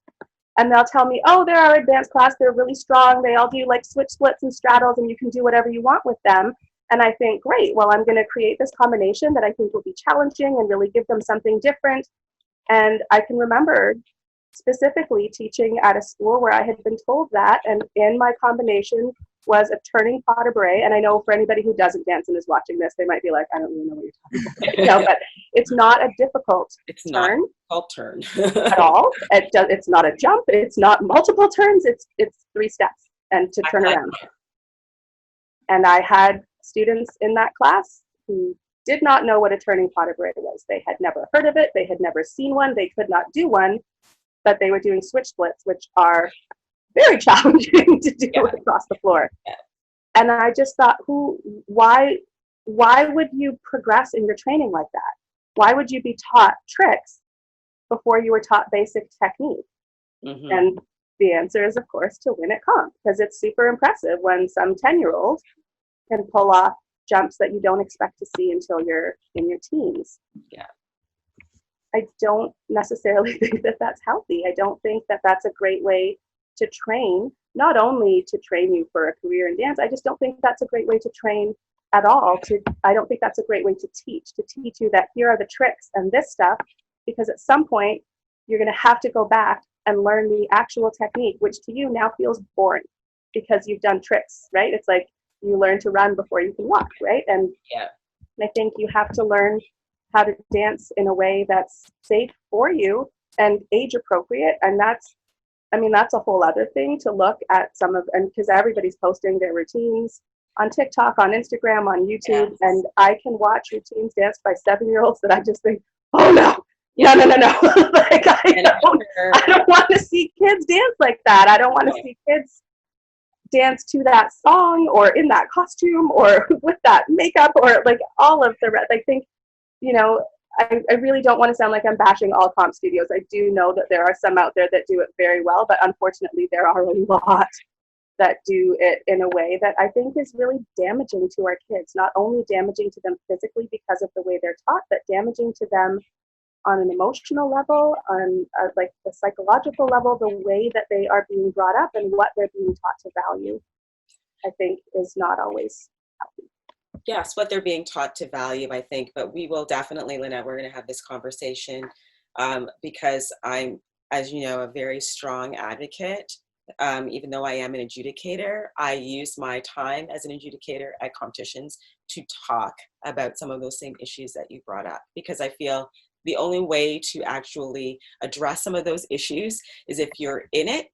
and they'll tell me, oh, they're our advanced class, they're really strong, they all do like switch splits and straddles, and you can do whatever you want with them. And I think, great, well, I'm going to create this combination that I think will be challenging and really give them something different. And I can remember specifically teaching at a school where I had been told that, and in my combination was a turning pas de bourrée. And I know for anybody who doesn't dance and is watching this, they might be like, I don't really know what you're talking about. But it's not a difficult turn. Not turn at all. It's not a jump. It's not multiple turns. It's 3 steps and to turn around. And I had students in that class who did not know what a turning pas de bourrée was. They had never heard of it. They had never seen one. They could not do one, but they were doing switch splits, which are very challenging to do across the floor. Yeah. And I just thought, why would you progress in your training like that? Why would you be taught tricks before you were taught basic technique? Mm-hmm. And the answer is, of course, to win at comp, because it's super impressive when some 10-year-old can pull off jumps that you don't expect to see until you're in your teens. Yeah. I don't necessarily think that that's healthy. I don't think that that's a great way to train, not only to train you for a career in dance, I just don't think that's a great way to train at all. I don't think that's a great way to teach you that here are the tricks and this stuff, because at some point you're going to have to go back and learn the actual technique, which to you now feels boring because you've done tricks, right? It's like you learn to run before you can walk, right? And I think you have to learn how to dance in a way that's safe for you and age appropriate. And that's a whole other thing to look at and because everybody's posting their routines on TikTok, on Instagram, on YouTube, and I can watch routines danced by 7-year-olds that I just think, oh no. Like I don't want to see kids dance like that. I don't want to see kids dance to that song or in that costume or with that makeup or like all of the rest. I think, I really don't want to sound like I'm bashing all comp studios. I do know that there are some out there that do it very well, but unfortunately there are a lot that do it in a way that I think is really damaging to our kids. Not only damaging to them physically because of the way they're taught, but damaging to them on an emotional level, on like the psychological level, the way that they are being brought up and what they're being taught to value, I think is not always healthy. Yes, what they're being taught to value, I think, but we will definitely, Linette, we're going to have this conversation because I'm, as you know, a very strong advocate. Even though I am an adjudicator, I use my time as an adjudicator at competitions to talk about some of those same issues that you brought up, because I feel the only way to actually address some of those issues is if you're in it,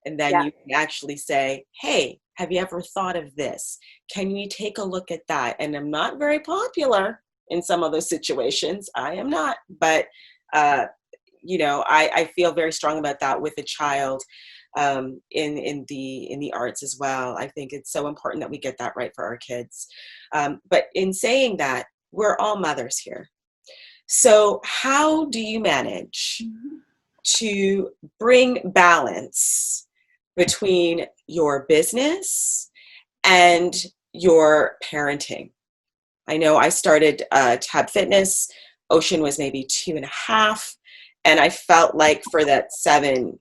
and then you can actually say, hey, have you ever thought of this? Can we take a look at that? And I'm not very popular in some of those situations. I am not, but I feel very strong about that with a child in the arts as well. I think it's so important that we get that right for our kids. But in saying that, we're all mothers here. So how do you manage to bring balance between your business and your parenting? I know I started Tab Fitness. Ocean was maybe 2.5. And I felt like for that 7,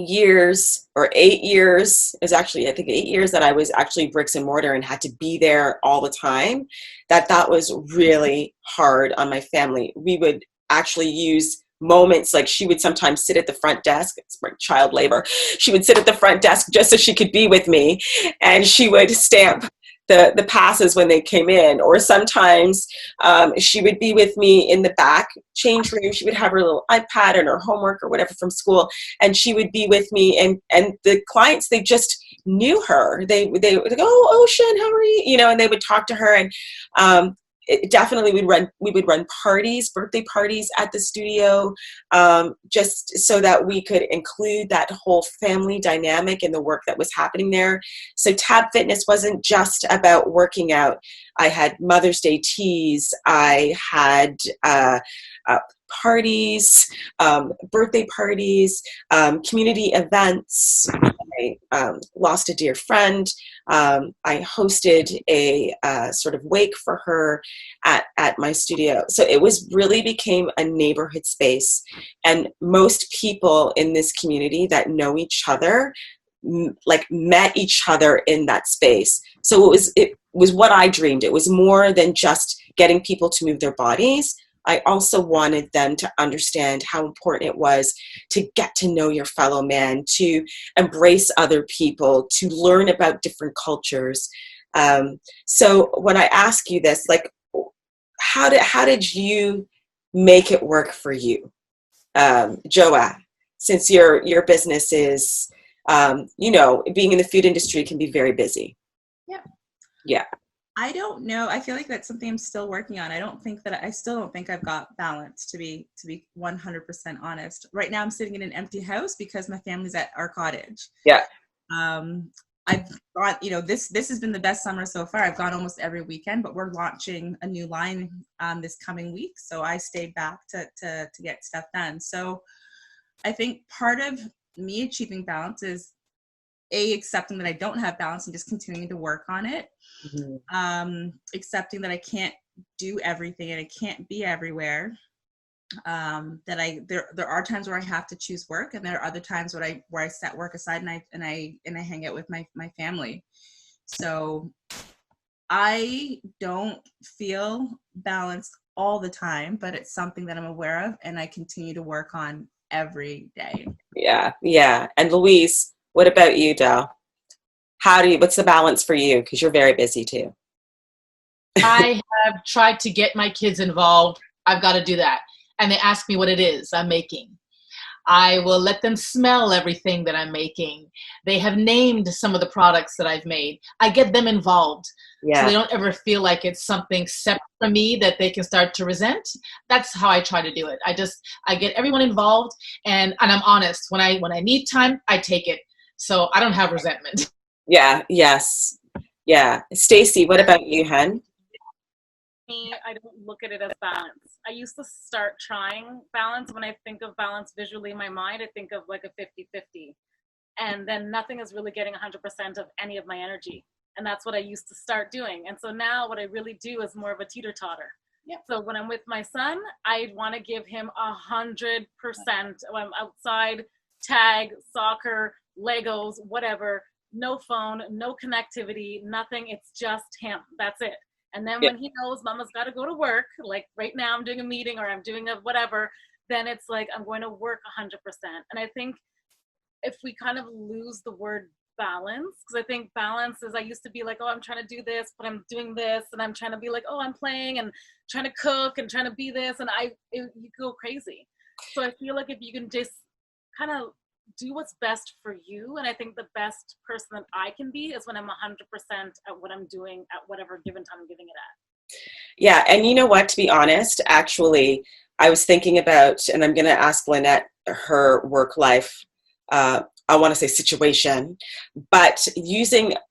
years or 8 years, it was actually, I think 8 years that I was actually bricks and mortar and had to be there all the time, that was really hard on my family. We would actually use moments, like she would sometimes sit at the front desk, it's like child labor, she would sit at the front desk just so she could be with me, and she would stamp the passes when they came in. Or sometimes she would be with me in the back change room. She would have her little iPad and her homework or whatever from school, and she would be with me, and the clients, they just knew her. They would go, "Oh, Ocean, how are you?" And they would talk to her. And it definitely we would run parties, birthday parties at the studio, just so that we could include that whole family dynamic in the work that was happening there. So Tab Fitness wasn't just about working out. I had Mother's Day teas. I had parties, birthday parties, community events. I lost a dear friend. I hosted a sort of wake for her at my studio. So it really became a neighborhood space. And most people in this community that know each other, met each other in that space. So it was what I dreamed. It was more than just getting people to move their bodies. I also wanted them to understand how important it was to get to know your fellow man, to embrace other people, to learn about different cultures. So when I ask you this, like, how did you make it work for you, Ajoa? Since your business is, being in the food industry can be very busy. Yeah. Yeah. I don't know. I feel like that's something I'm still working on. I still don't think I've got balance, to be 100% honest. Right now I'm sitting in an empty house because my family's at our cottage. Yeah. I've got, this has been the best summer so far. I've gone almost every weekend, but we're launching a new line this coming week. So I stayed back to get stuff done. So I think part of me achieving balance is accepting that I don't have balance and just continuing to work on it. Mm-hmm. Accepting that I can't do everything and I can't be everywhere. There are times where I have to choose work, and there are other times where I set work aside and I hang out with my family. So I don't feel balanced all the time, but it's something that I'm aware of and I continue to work on every day. Yeah. And Louise, what about you, Del? What's the balance for you? Because you're very busy too. I have tried to get my kids involved. I've got to do that. And they ask me what it is I'm making. I will let them smell everything that I'm making. They have named some of the products that I've made. I get them involved. Yeah. So they don't ever feel like it's something separate from me that they can start to resent. That's how I try to do it. I get everyone involved, and I'm honest. When I need time, I take it. So I don't have resentment. Yeah. Yes. Yeah. Stacey, what about you, hun? Me, I don't look at it as balance. I used to start trying balance. When I think of balance visually in my mind, I think of like a 50-50. And then nothing is really getting 100% of any of my energy. And that's what I used to start doing. And so now what I really do is more of a teeter-totter. Yep. So when I'm with my son, I want to give him 100%. When I'm outside, tag, soccer, Legos, whatever, no phone, no connectivity, nothing. It's just him. That's it. And then when he knows mama's got to go to work, like right now I'm doing a meeting or I'm doing a whatever, then it's like I'm going to work 100%. And I think if we kind of lose the word balance, because I think balance is, I used to be like, oh, I'm trying to do this, but I'm doing this, and I'm trying to be like, oh, I'm playing and trying to cook and trying to be this, and you go crazy. So I feel like if you can just kind of do what's best for you, and I think the best person that I can be is when I'm 100% at what I'm doing at whatever given time I'm giving it at. Yeah, and you know what, to be honest, actually, I was thinking about, and I'm going to ask Linette her work life, I want to say situation, but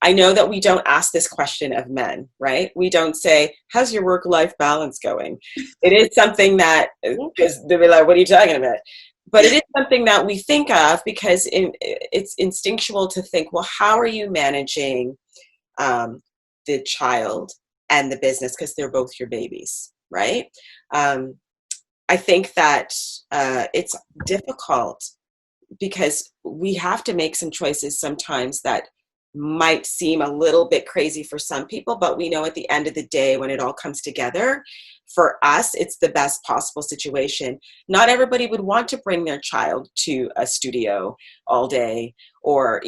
I know that we don't ask this question of men, right? We don't say, how's your work-life balance going? It is something that, because they'll be like, what are you talking about? But it is something that we think of because it's instinctual to think, well, how are you managing the child and the business, because they're both your babies, right? I think that it's difficult because we have to make some choices sometimes that might seem a little bit crazy for some people, but we know at the end of the day, when it all comes together, for us, it's the best possible situation. Not everybody would want to bring their child to a studio all day, or,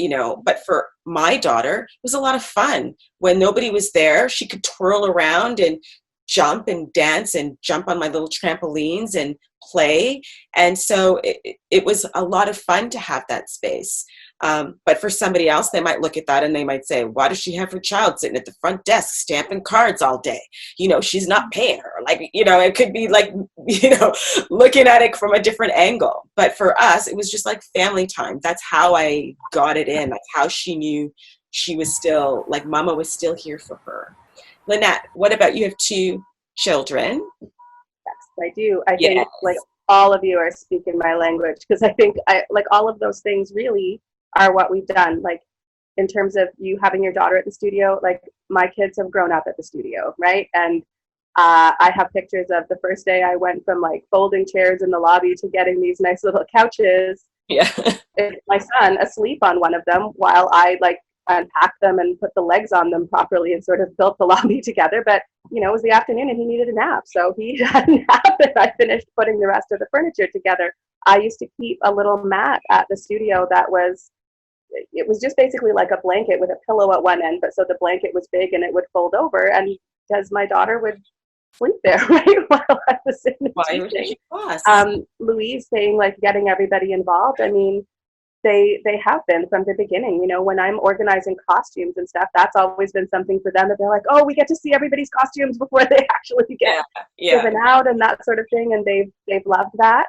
but for my daughter, it was a lot of fun. When nobody was there, she could twirl around and jump and dance and jump on my little trampolines and play. And so it was a lot of fun to have that space. But for somebody else, they might look at that and they might say, why does she have her child sitting at the front desk stamping cards all day? She's not paying her. It could be like, looking at it from a different angle. But for us, it was just like family time. That's how I got it in. That's how she knew she was still, like, mama was still here for her. Linette, what about you? Have 2 children? Yes, I do. I think like all of you are speaking my language, because I think all of those things really are what we've done. Like, in terms of you having your daughter at the studio, like, my kids have grown up at the studio, right? And I have pictures of the first day I went from like folding chairs in the lobby to getting these nice little couches. Yeah. My son asleep on one of them while I like unpacked them and put the legs on them properly and sort of built the lobby together. But it was the afternoon and he needed a nap, so he had a nap and I finished putting the rest of the furniture together. I used to keep a little mat at the studio that was just basically like a blanket with a pillow at one end, but so the blanket was big and it would fold over, and as my daughter would sleep there, right, while I was in the teaching. Louise saying like getting everybody involved. I mean, they have been from the beginning. When I'm organizing costumes and stuff, that's always been something for them that they're like, oh, we get to see everybody's costumes before they actually get given out and that sort of thing, and they've loved that.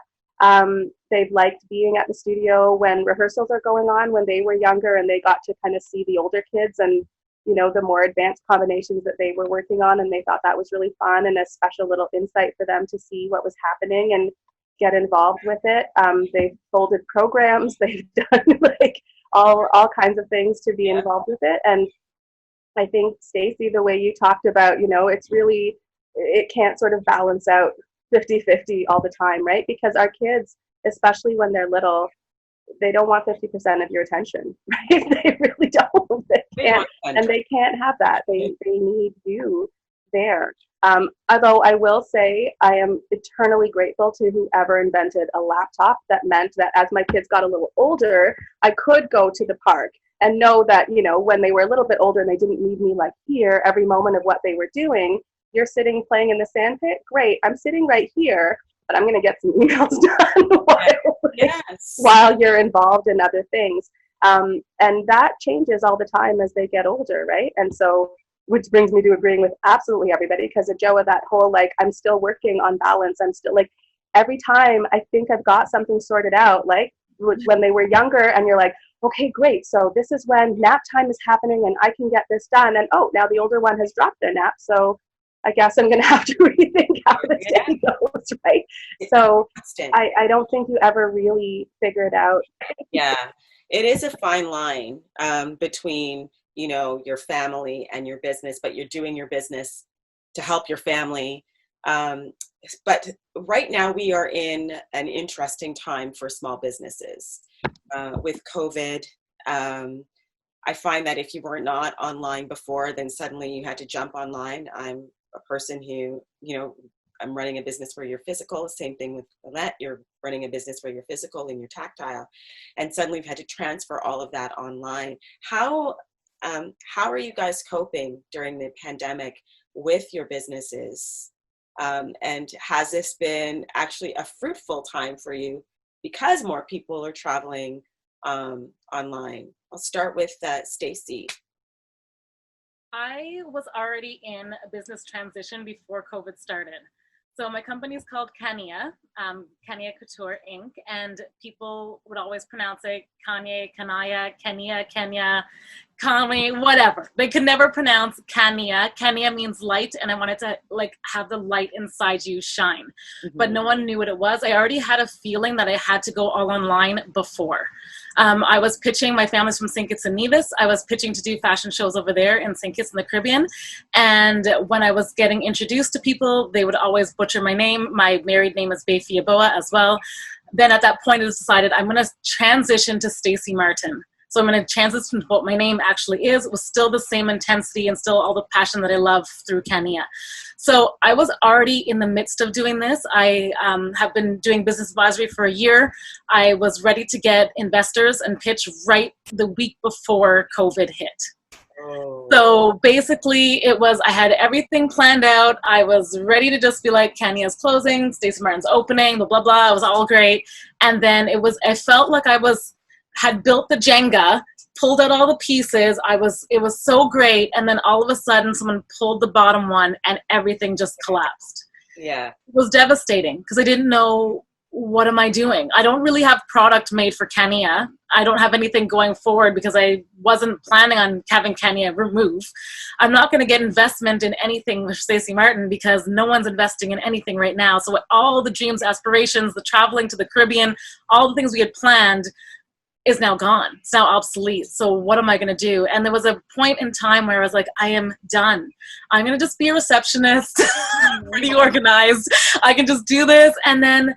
They've liked being at the studio when rehearsals are going on when they were younger, and they got to kind of see the older kids and the more advanced combinations that they were working on, and they thought that was really fun and a special little insight for them to see what was happening and get involved with it. They've folded programs, they've done like all kinds of things to be involved with it. And I think, Stacey, the way you talked about, it's really, it can't sort of balance out 50-50 all the time, right? Because our kids, especially when they're little, they don't want 50% of your attention, right? They really don't. They can't, and they can't have that. They need you there. Although I will say I am eternally grateful to whoever invented a laptop that meant that as my kids got a little older, I could go to the park and know that, when they were a little bit older and they didn't need me like here every moment of what they were doing. You're sitting playing in the sandpit? Great. I'm sitting right here, but I'm going to get some emails done while you're involved in other things. And that changes all the time as they get older, right? And so, which brings me to agreeing with absolutely everybody, because Ajoa, that whole, like, I'm still working on balance. I'm still, like, every time I think I've got something sorted out, like when they were younger and you're like, okay, great. So this is when nap time is happening and I can get this done. And oh, now the older one has dropped their nap. So I guess I'm going to have to rethink how this day goes, right? So I don't think you ever really figured out. Yeah, it is a fine line between, your family and your business, but you're doing your business to help your family. But right now we are in an interesting time for small businesses. With COVID, I find that if you were not online before, then suddenly you had to jump online. I'm a person who, I'm running a business where you're physical. Same thing with Linette. You're running a business where you're physical and you're tactile. And suddenly we've had to transfer all of that online. How are you guys coping during the pandemic with your businesses? And has this been actually a fruitful time for you because more people are traveling online? I'll start with Stacey. I was already in a business transition before COVID started. So my company is called Kenya, Kenya Couture Inc. And people would always pronounce it Kanye, Kanaya, Kenya, Kenya, Kanye, whatever. They could never pronounce Kenya. Kenya means light, and I wanted to have the light inside you shine. Mm-hmm. But no one knew what it was. I already had a feeling that I had to go all online before. I was pitching, my family's from St. Kitts and Nevis. I was pitching to do fashion shows over there in St. Kitts in the Caribbean. And when I was getting introduced to people, they would always butcher my name. My married name is Beifiaboa as well. then at that point I decided I'm going to transition to Stacey Martin. So I'm going to transition to what my name actually is with still the same intensity and still all the passion that I love through Kenya. So I was already in the midst of doing this. I have been doing business advisory for a year. I was ready to get investors and pitch right the week before COVID hit. Oh. So basically I had everything planned out. I was ready to just be like, Kenya's closing, Stacey Martin's opening, blah, blah, blah. It was all great. And then I felt like I had built the Jenga, pulled out all the pieces. It was so great. And then all of a sudden someone pulled the bottom one and everything just collapsed. Yeah. It was devastating because I didn't know, what am I doing? I don't really have product made for Kenya. I don't have anything going forward because I wasn't planning on having Kenya remove. I'm not going to get investment in anything with Stacey Martin because no one's investing in anything right now. So all the dreams, aspirations, the traveling to the Caribbean, all the things we had planned is now gone. It's now obsolete. So what am I going to do? And there was a point in time where I was like, I am done. I'm going to just be a receptionist, pretty organized. I can just do this. And then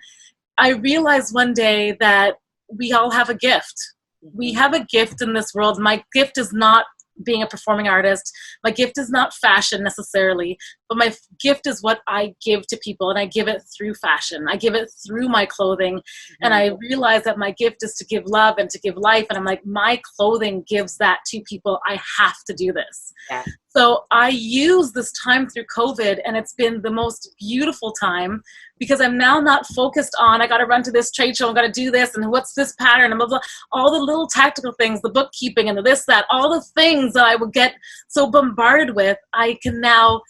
I realized one day that we all have a gift. We have a gift in this world. My gift is not being a performing artist. My gift is not fashion necessarily, but my gift is what I give to people, and I give it through fashion. I give it through my clothing, and I realize that my gift is to give love and to give life, and I'm like, my clothing gives that to people. I have to do this. Yeah. So I use this time through COVID, and it's been the most beautiful time because I'm now not focused on, I got to run to this trade show, I got to do this, and what's this pattern, and blah, blah, all the little tactical things, the bookkeeping and the this, that, all the things that I would get so bombarded with, I can now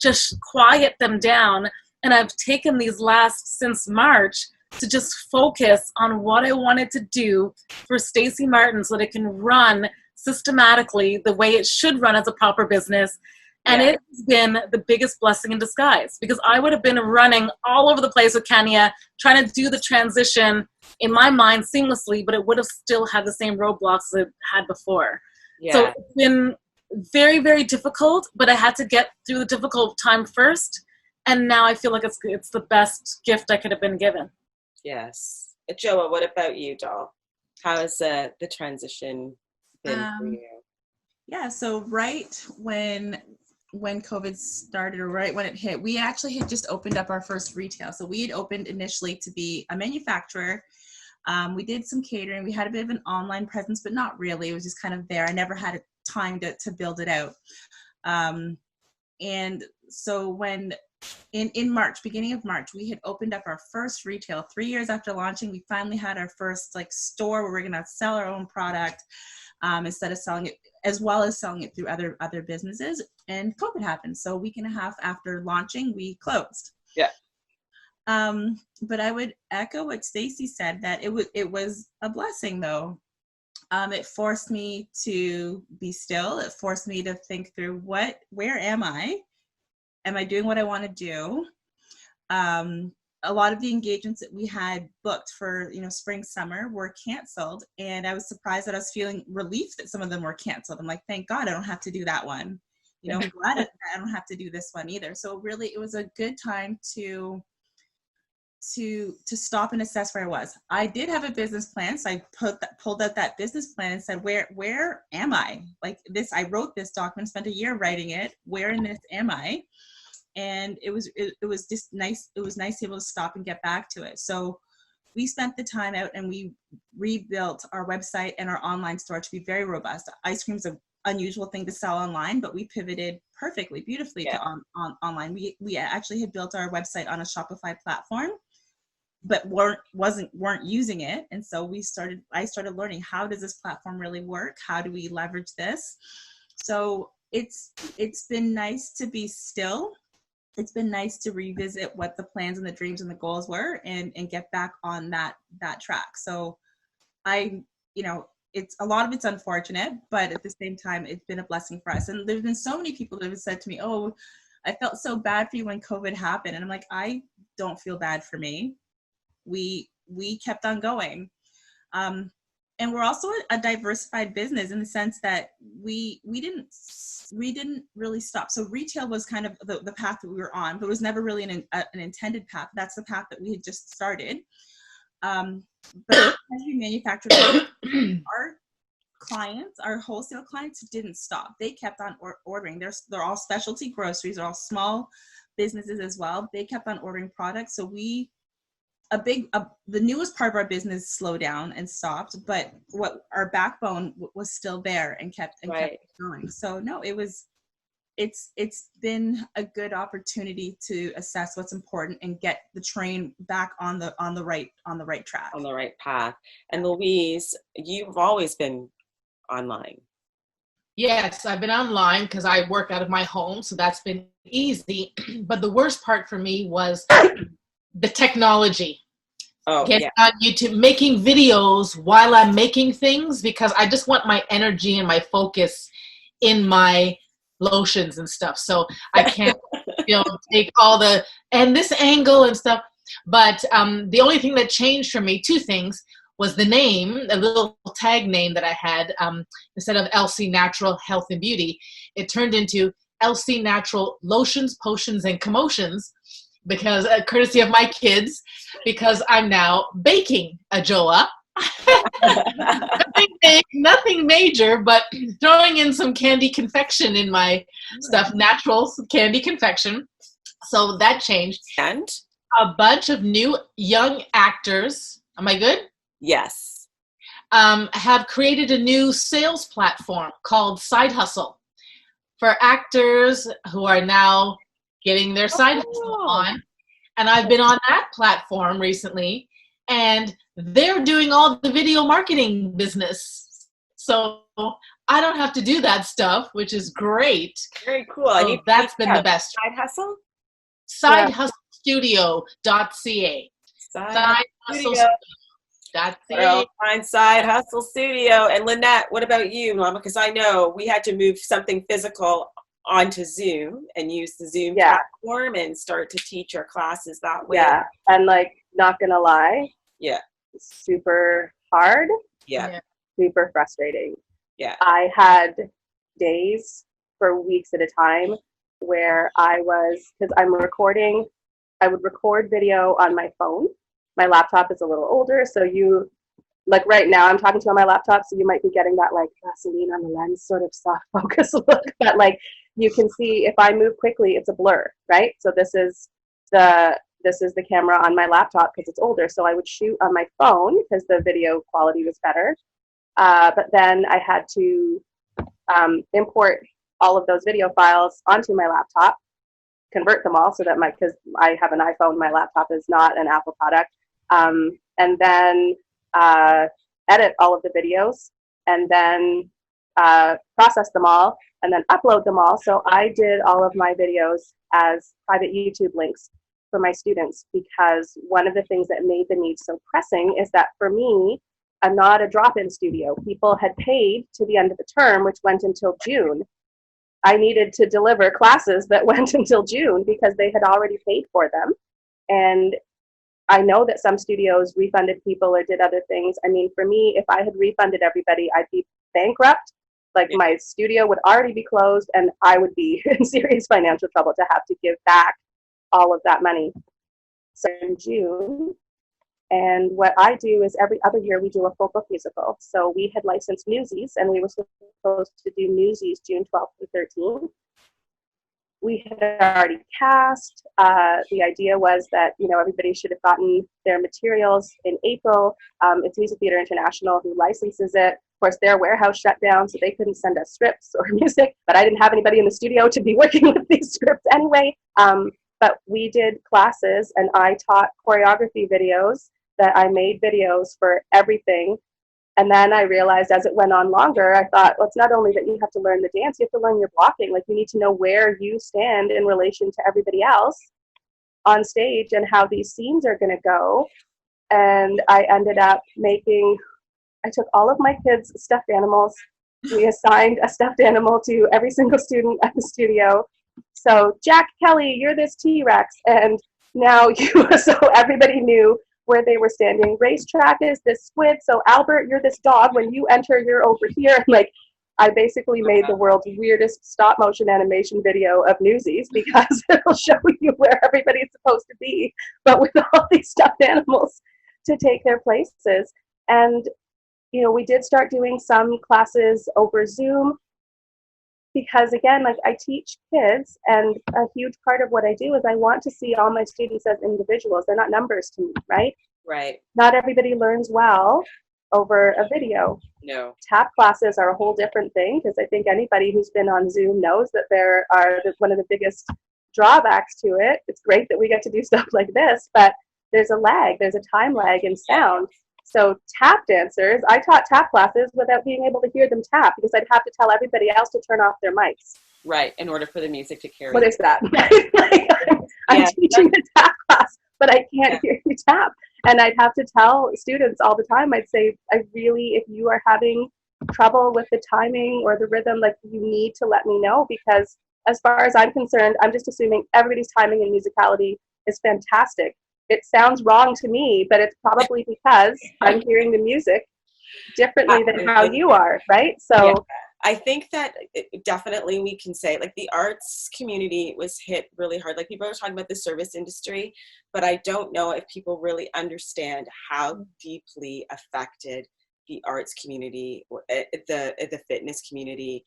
just quiet them down. And I've taken these since March, to just focus on what I wanted to do for Stacey Martin so that it can run systematically the way it should run as a proper business. And Yeah. it's been the biggest blessing in disguise because I would have been running all over the place with Kenya, trying to do the transition in my mind seamlessly, but it would have still had the same roadblocks as it had before. Yeah. So it's been very, very difficult, but I had to get through the difficult time first. And now I feel like it's the best gift I could have been given. Yes. Ajoa, what about you, doll? How has the transition been for you? Yeah, so right when COVID started, or right when it hit, we actually had just opened up our first retail. So we had opened initially to be a manufacturer. We did some catering. We had a bit of an online presence, but not really. It was just kind of there. I never had time to build it out. And so when in March, beginning of March, we had opened up our first retail. 3 years after launching, we finally had our first store where we're going to sell our own product instead of selling it, as well as selling it through other businesses. And COVID happened. So a week and a half after launching, we closed. Yeah. But I would echo what Stacey said, that it was a blessing though. It forced me to be still. It forced me to think through where am I? Am I doing what I want to do? A lot of the engagements that we had booked for, spring, summer were canceled. And I was surprised that I was feeling relief that some of them were canceled. I'm like, thank God I don't have to do that one. I'm glad that I don't have to do this one either. So really it was a good time to stop and assess where I was. I did have a business plan. So I pulled out that business plan and said, where am I? Like this, I wrote this document, spent a year writing it. Where in this am I? And it was just nice. It was nice to be able to stop and get back to it. So we spent the time out and we rebuilt our website and our online store to be very robust. Ice cream's an unusual thing to sell online, but we pivoted perfectly, beautifully to online. We actually had built our website on a Shopify platform, but weren't using it. And so I started learning, how does this platform really work? How do we leverage this? So it's been nice to be still. It's been nice to revisit what the plans and the dreams and the goals were and get back on that track. So it's a lot of it's unfortunate, but at the same time, it's been a blessing for us. And there's been so many people that have said to me, oh, I felt so bad for you when COVID happened. And I'm like, I don't feel bad for me. We kept on going. And we're also a diversified business in the sense that we didn't really stop. So retail was kind of the path that we were on, but it was never really an intended path. That's the path that we had just started. But as we manufactured, our clients, our wholesale clients, didn't stop. They kept on ordering. They're all specialty groceries. They're all small businesses as well. They kept on ordering products. So the newest part of our business slowed down and stopped, but what our backbone was still there and kept going. So no, it's been a good opportunity to assess what's important and get the train back on the right track, on the right path. And Louise, you've always been online. Yes, I've been online because I work out of my home, so that's been easy. But the worst part for me was the technology. Getting on YouTube, making videos while I'm making things, because I just want my energy and my focus in my lotions and stuff. So I can't, take all and this angle and stuff. But the only thing that changed for me, two things, was the name, a little tag name that I had. Instead of LC Natural Health and Beauty, it turned into LC Natural Lotions, Potions, and Commotions, because courtesy of my kids, because I'm now baking Ajoa. Nothing major, but throwing in some candy confection in my stuff, natural candy confection. So that changed. And a bunch of new young actors. Am I good? Yes. Have created a new sales platform called Side Hustle for actors who are now getting their side hustle on. And I've been on that platform recently, and they're doing all the video marketing business. So I don't have to do that stuff, which is great. Very cool. So that's been the best. Side hustle? Sidehustlestudio.ca. Side Hustle Studio.ca. Find Side Hustle Studio. And Linette, what about you, Mama? Because I know we had to move something physical onto Zoom and use the Zoom platform and start to teach our classes that way. Yeah, and not gonna lie, super hard. Yeah. Super frustrating. Yeah. I had days for weeks at a time where because I'm recording, I would record video on my phone. My laptop is a little older, so right now I'm talking to you on my laptop, so you might be getting that Vaseline on the lens sort of soft focus look, but you can see if I move quickly, it's a blur, right? So this is the camera on my laptop because it's older. So I would shoot on my phone because the video quality was better. But then I had to import all of those video files onto my laptop, convert them all so that because I have an iPhone, my laptop is not an Apple product, and then edit all of the videos, and then process them all, and then upload them all. So I did all of my videos as private YouTube links for my students, because one of the things that made the need so pressing is that for me, I'm not a drop-in studio. People had paid to the end of the term, which went until June. I needed to deliver classes that went until June because they had already paid for them. And I know that some studios refunded people or did other things. I mean, for me, if I had refunded everybody, I'd be bankrupt. My studio would already be closed, and I would be in serious financial trouble to have to give back all of that money. So in June, and what I do is every other year we do a full book musical. So we had licensed Newsies, and we were supposed to do Newsies June 12th through 13th. We had already cast. The idea was that, everybody should have gotten their materials in April. It's Music Theatre International who licenses it. Of course, their warehouse shut down, so they couldn't send us scripts or music, but I didn't have anybody in the studio to be working with these scripts anyway. But we did classes, and I taught choreography videos, that I made videos for everything. And then I realized as it went on longer, I thought, well, it's not only that you have to learn the dance, you have to learn your blocking. You need to know where you stand in relation to everybody else on stage and how these scenes are going to go. And I ended up I took all of my kids' stuffed animals. We assigned a stuffed animal to every single student at the studio. So Jack Kelly, you're this T-Rex. And now so everybody knew where they were standing. Racetrack is this squid. So Albert, you're this dog. When you enter, you're over here. I basically made the world's weirdest stop motion animation video of Newsies, because it'll show you where everybody's supposed to be, but with all these stuffed animals. to take their places. And, you know, we did start doing some classes over Zoom because, again, like I teach kids, and a huge part of what I do is I want to see all my students as individuals. They're not numbers to me, right? Right. Not everybody learns well over a video. No. Tap classes are a whole different thing, because I think anybody who's been on Zoom knows that there are one of the biggest drawbacks to it. It's great that we get to do stuff like this, but there's a lag, there's a time lag in sound. So tap dancers, I taught tap classes without being able to hear them tap, because I'd have to tell everybody else to turn off their mics. Right, in order for the music to carry. What is that? Like, I'm teaching a tap class, but I can't hear you tap. And I'd have to tell students all the time, I'd say, if you are having trouble with the timing or the rhythm, like, you need to let me know, because as far as I'm concerned, I'm just assuming everybody's timing and musicality is fantastic. It sounds wrong to me, but it's probably because I'm hearing the music differently than how you are, right? So I think that definitely we can say, like, the arts community was hit really hard. Like, people are talking about the service industry, but I don't know if people really understand how deeply affected the arts community, or the fitness community.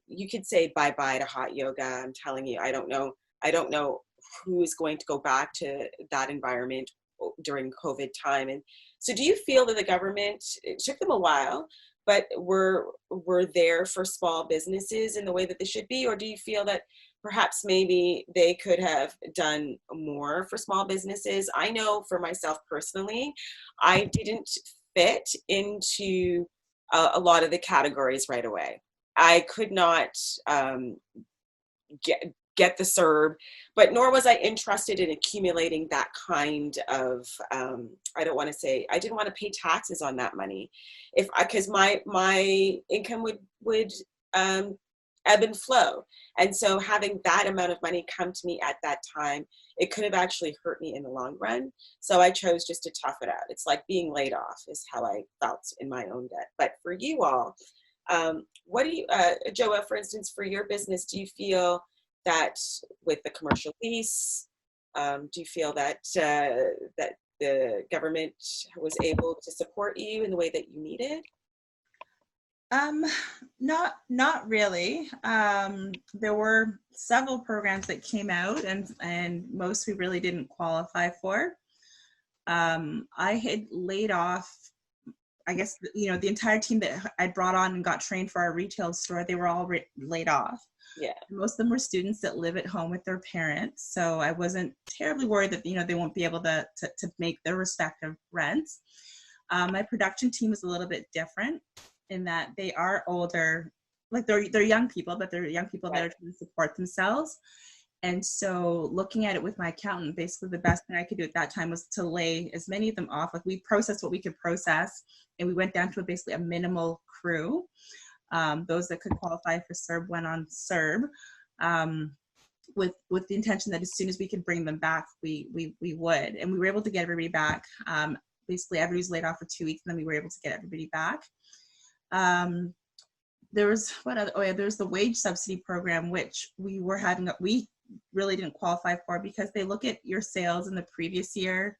You could say bye-bye to hot yoga. I'm telling you, I don't know who is going to go back to that environment during COVID time. And so do you feel that the government, it took them a while, but were there for small businesses in the way that they should be? Or do you feel that perhaps maybe they could have done more for small businesses? I know for myself personally, I didn't fit into a lot of the categories right away. I could not get the CERB, but nor was I interested in accumulating that kind of, I didn't want to pay taxes on that money, because my income would ebb and flow. And so having that amount of money come to me at that time, it could have actually hurt me in the long run. So I chose just to tough it out. It's like being laid off is how I felt in my own debt. But for you all, what do you, Ajoa, for instance, for your business, do you feel that with the commercial lease, do you feel that that the government was able to support you in the way that you needed? Not really. There were several programs that came out, and most we really didn't qualify for. I had laid off, I guess, the entire team that I brought on and got trained for our retail store. They were all laid off. Yeah. Most of them were students that live at home with their parents. So I wasn't terribly worried that, they won't be able to make their respective rents. My production team is a little bit different in that they are older, like they're young people, but they're young people that are trying to support themselves. And so looking at it with my accountant, basically the best thing I could do at that time was to lay as many of them off. Like, we processed what we could process, and we went down to basically a minimal crew. Those that could qualify for CERB went on CERB, with the intention that as soon as we could bring them back, we would. And we were able to get everybody back. Basically, everybody was laid off for 2 weeks, and then we were able to get everybody back. There was there's the wage subsidy program, which we really didn't qualify for, because they look at your sales in the previous year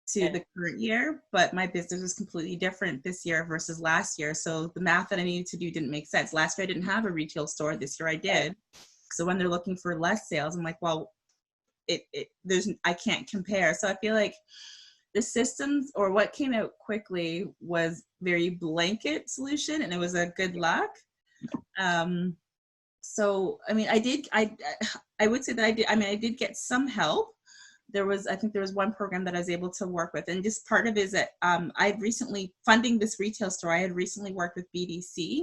to the current year, but my business was completely different this year versus last year. So the math that I needed to do didn't make sense. Last year I didn't have a retail store. This year I did. So when they're looking for less sales, I'm like, well, I can't compare. So I feel like the systems, or what came out quickly, was very blanket solution, and it was a good luck. So, I mean, I would say that I did get some help. I think there was one program that I was able to work with, and just part of it is that I recently, funding this retail store, I had recently worked with BDC.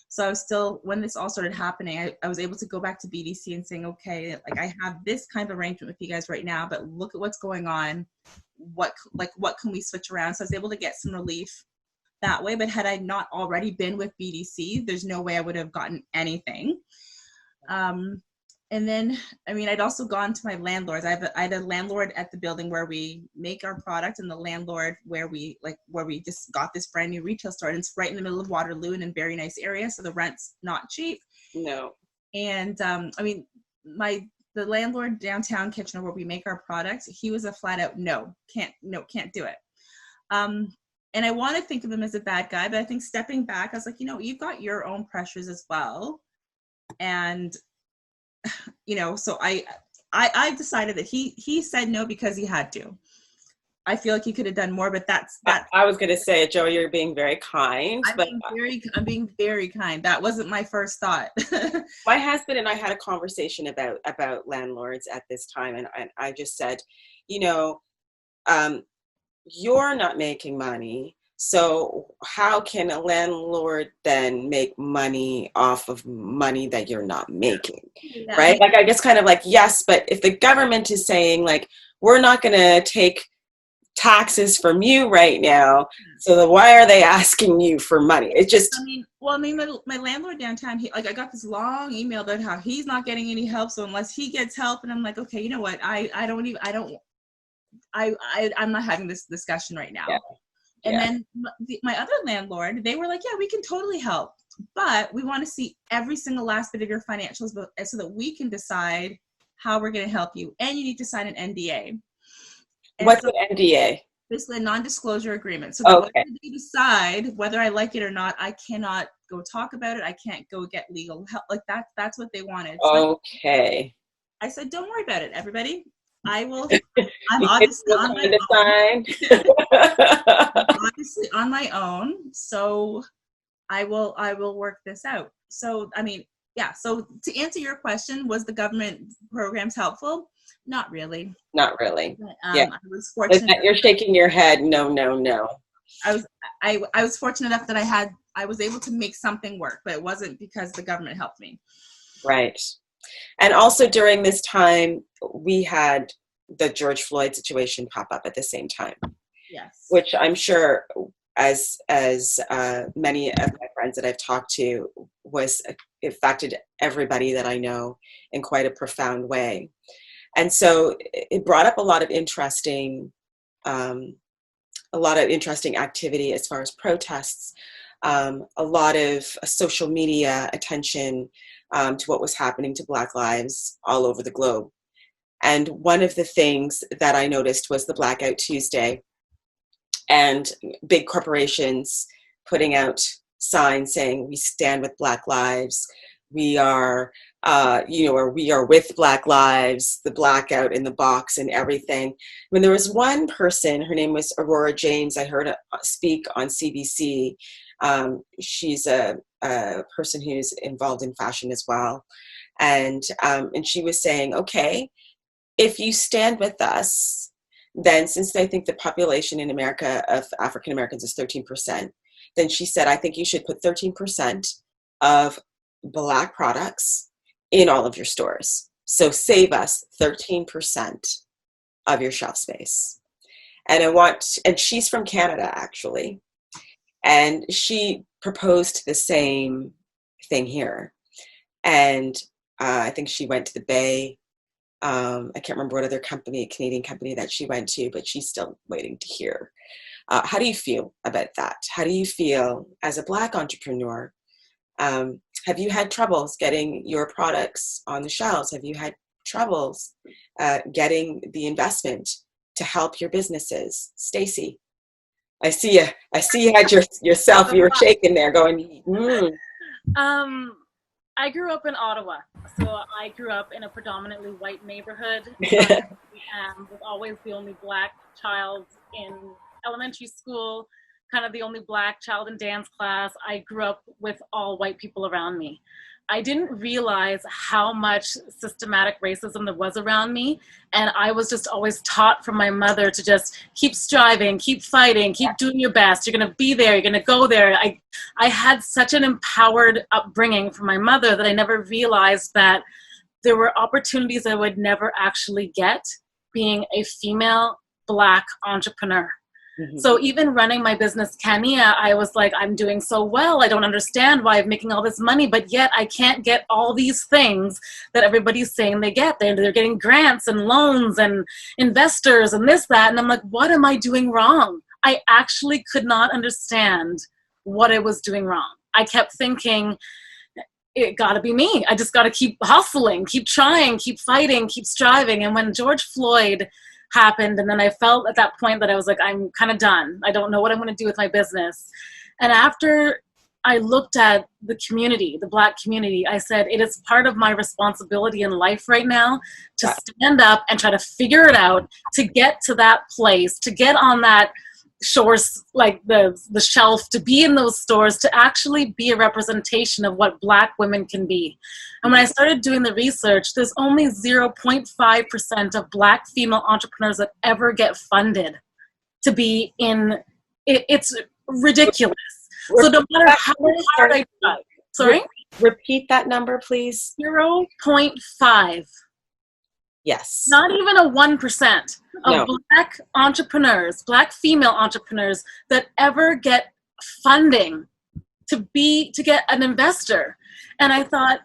So I was still, when this all started happening, I was able to go back to BDC and saying, okay, like, I have this kind of arrangement with you guys right now, but look at what's going on. What can we switch around? So I was able to get some relief that way. But had I not already been with BDC, there's no way I would have gotten anything. And then, I mean, I'd also gone to my landlords. I had a landlord at the building where we make our product, and the landlord where we just got this brand new retail store, and it's right in the middle of Waterloo and in a very nice area. So the rent's not cheap. No. And I mean, the landlord downtown Kitchener where we make our products, he was a flat out, no, can't do it. And I want to think of him as a bad guy, but I think stepping back, I was like, you've got your own pressures as well. And, so I decided that he said no because he had to. I feel like he could have done more, but that's. I was going to say, Ajoa, you're being very kind. I'm being very kind. That wasn't my first thought. My husband and I had a conversation about landlords at this time, and I just said, you're not making money, so how can a landlord then make money off of money that you're not making? Yeah. Right? Like, I guess kind of like, yes, but if the government is saying, like, we're not going to take taxes from you right now, so then why are they asking you for money? It just, my landlord downtown, I got this long email about how he's not getting any help, so unless he gets help, and I'm like, okay, you know what, I'm not having this discussion right now. Yeah. And then my other landlord, they were like, yeah, we can totally help, but we want to see every single last bit of your financials so that we can decide how we're going to help you. And you need to sign an NDA. And what's an NDA? Basically a non-disclosure agreement. So that when they decide whether I like it or not, I cannot go talk about it. I can't go get legal help. Like that's what they wanted. So okay. I said, don't worry about it, everybody. I'm obviously on my own. Obviously on my own. So I will work this out. So, so to answer your question, was the government programs helpful? Not really. Not really. But, I was fortunate. You're shaking your head. No. I was fortunate enough that I was able to make something work, but it wasn't because the government helped me. Right. And also during this time, we had the George Floyd situation pop up at the same time. Yes. Which I'm sure, as many of my friends that I've talked to, it affected everybody that I know in quite a profound way. And so it brought up a lot of interesting activity as far as protests, a lot of social media attention to what was happening to Black lives all over the globe. And one of the things that I noticed was the Blackout Tuesday and big corporations putting out signs saying, we stand with Black lives. We are, or we are with Black lives, the blackout in the box and everything. When there was one person, her name was Aurora James, I heard her speak on CBC. She's a person who's involved in fashion as well. And she was saying, okay, if you stand with us, then since I think the population in America of African Americans is 13%, then she said, I think you should put 13% of Black products in all of your stores. So save us 13% of your shelf space. And she's from Canada, actually. And she proposed the same thing here. And I think she went to the Bay. I can't remember what other Canadian company that she went to, but she's still waiting to hear. How do you feel about that? How do you feel as a Black entrepreneur? Have you had troubles getting your products on the shelves? Have you had troubles getting the investment to help your businesses? Stacey, I see you had yourself, you were shaking there going, I grew up in Ottawa, so I grew up in a predominantly white neighborhood. Was always the only Black child in elementary school, kind of the only Black child in dance class. I grew up with all white people around me. I didn't realize how much systematic racism there was around me. And I was just always taught from my mother to just keep striving, keep fighting, keep doing your best. You're going to be there. You're going to go there. I had such an empowered upbringing from my mother that I never realized that there were opportunities I would never actually get being a female Black entrepreneur. Mm-hmm. So even running my business, Camilla, I was like, I'm doing so well. I don't understand why I'm making all this money, but yet I can't get all these things that everybody's saying they get. They're getting grants and loans and investors and this, that. And I'm like, what am I doing wrong? I actually could not understand what I was doing wrong. I kept thinking, it gotta be me. I just gotta keep hustling, keep trying, keep fighting, keep striving. And when George Floyd happened. And then I felt at that point that I was like, I'm kind of done. I don't know what I'm going to do with my business. And after I looked at the community, the Black community, I said, it is part of my responsibility in life right now to stand up and try to figure it out, to get to that place, to get on that shores, like the shelf, to be in those stores, to actually be a representation of what Black women can be. And when I started doing the research, there's only 0.5% of Black female entrepreneurs that ever get funded to be in it. It's ridiculous. So no matter how hard I try, sorry? Repeat that number, please. 0.5. Yes. Not even a 1% of Black entrepreneurs, Black female entrepreneurs that ever get funding to get an investor. And I thought,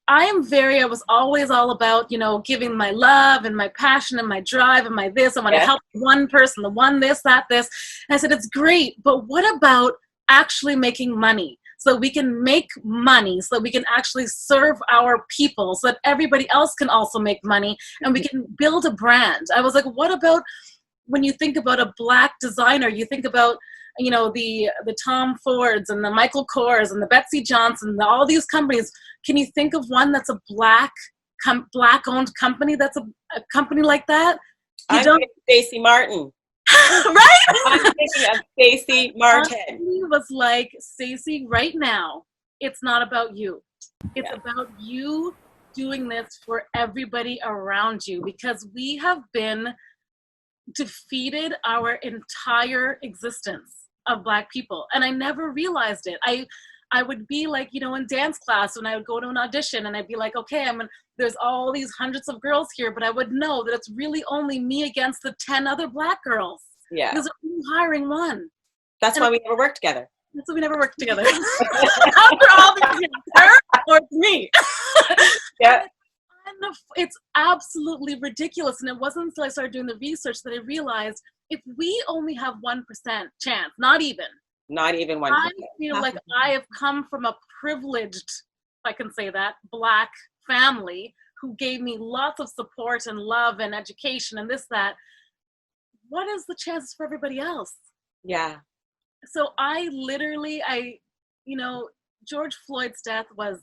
I was always all about, giving my love and my passion and my drive and my this. I want to help one person, the one, this, that, this. And I said, it's great, but what about actually making money? So that we can make money, so that we can actually serve our people, so that everybody else can also make money, and we can build a brand. I was like, what about when you think about a Black designer, you think about, the Tom Fords and the Michael Kors and the Betsy Johnson, all these companies. Can you think of one that's a Black-owned company that's a company like that? I'm thinking Stacey Martin. Right? I'm thinking of Stacey Martin. He was like, Stacey, right now, it's not about you. It's about you doing this for everybody around you, because we have been defeated our entire existence of Black people. And I never realized it. I would be like, in dance class when I would go to an audition, and I'd be like, okay, there's all these hundreds of girls here, but I would know that it's really only me against the 10 other Black girls. Yeah. Because I'm hiring one. That's why we never worked together. That's why we never worked together. After all these years, her or it's me. Yeah. And it's absolutely ridiculous. And it wasn't until I started doing the research that I realized if we only have 1% chance, not even 1%. I feel like I have come from a privileged, if I can say that, Black family who gave me lots of support and love and education and this, that. What is the chances for everybody else? Yeah. So I George Floyd's death was,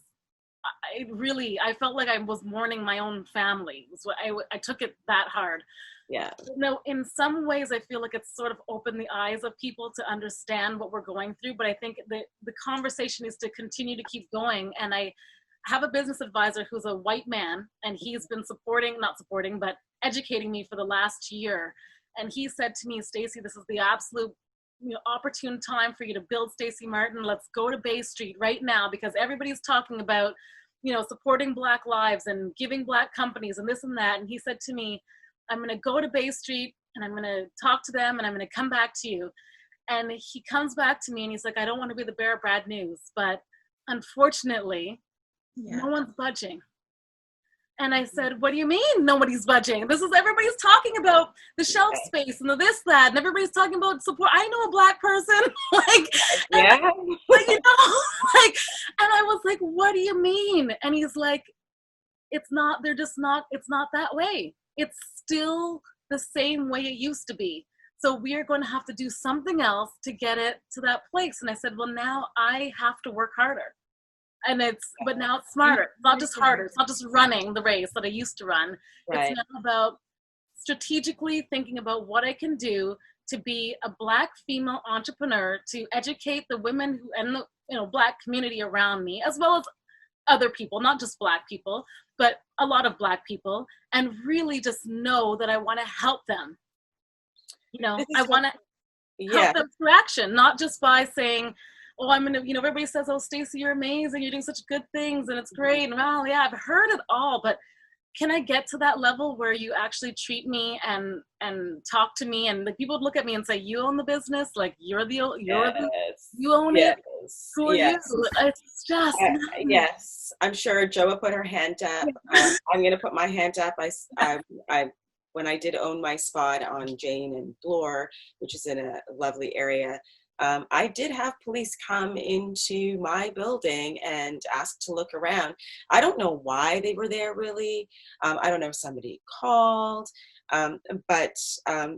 I felt like I was mourning my own family. So I took it that hard. Yeah. In some ways, I feel like it's sort of opened the eyes of people to understand what we're going through. But I think the conversation is to continue to keep going. And I have a business advisor who's a white man, and he's been but educating me for the last year. And he said to me, Stacey, this is the absolute opportune time for you to build Stacey Martin. Let's go to Bay Street right now, because everybody's talking about, supporting Black lives and giving Black companies and this and that. And he said to me, I'm going to go to Bay Street and I'm going to talk to them and I'm going to come back to you. And he comes back to me and he's like, I don't want to be the bearer of bad news, but unfortunately, no one's budging. And I said, what do you mean nobody's budging? Everybody's talking about the shelf space and the this, that, and everybody's talking about support. I know a Black person, and I was like, what do you mean? And he's like, it's not that way. It's still the same way it used to be. So we are going to have to do something else to get it to that place. And I said, well, now I have to work harder. But now it's smarter. It's not just harder. It's not just running the race that I used to run. Right. It's now about strategically thinking about what I can do to be a Black female entrepreneur, to educate the women and the Black community around me, as well as other people, not just Black people, but a lot of Black people, and really just know that I want to help them. I want to help them through action, not just by saying, oh, I'm going to, everybody says, oh, Stacey, you're amazing. You're doing such good things and it's great. And well, yeah, I've heard it all, but can I get to that level where you actually treat me and talk to me, and people would look at me and say, you own the business, like you own it. Who are you? It's just yes. I'm sure Ajoa put her hand up. I'm going to put my hand up. I when I did own my spot on Jane and Bloor, which is in a lovely area, I did have police come into my building and ask to look around. I don't know why they were there really. I don't know if somebody called, but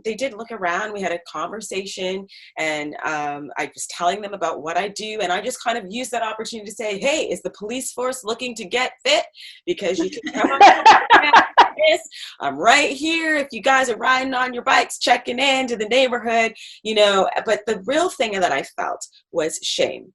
they did look around. We had a conversation, and I was telling them about what I do, and I just kind of used that opportunity to say, hey, is the police force looking to get fit? Because you can come on. I'm right here. If you guys are riding on your bikes, checking into the neighborhood, but the real thing that I felt was shame.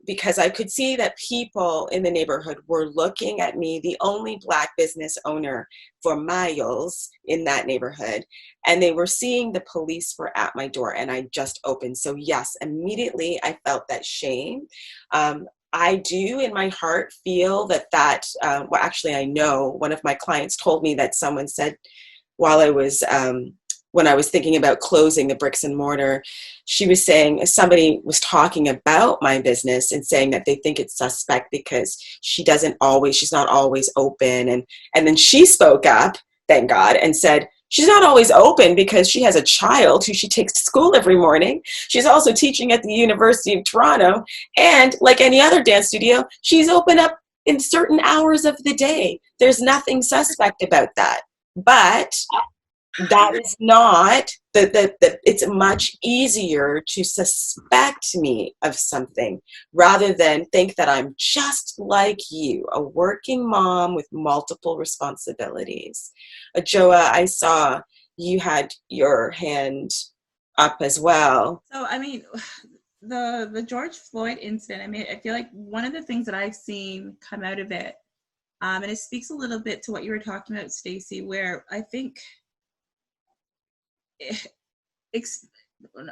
Because I could see that people in the neighborhood were looking at me, the only Black business owner for miles in that neighborhood, and they were seeing the police were at my door, and I just opened. So yes, immediately I felt that shame. I do in my heart feel that well, actually I know one of my clients told me that someone said while I was, when I was thinking about closing the bricks and mortar, she was saying somebody was talking about my business and saying that they think it's suspect because she's not always open. And then she spoke up, thank God, and said, she's not always open because she has a child who she takes to school every morning. She's also teaching at the University of Toronto. And like any other dance studio, she's open up in certain hours of the day. There's nothing suspect about that. But that is not it's much easier to suspect me of something rather than think that I'm just like you, a working mom with multiple responsibilities. Ajoa, I saw you had your hand up as well. So, I mean, the George Floyd incident, I mean, I feel like one of the things that I've seen come out of it, and it speaks a little bit to what you were talking about, Stacey, where I think I'm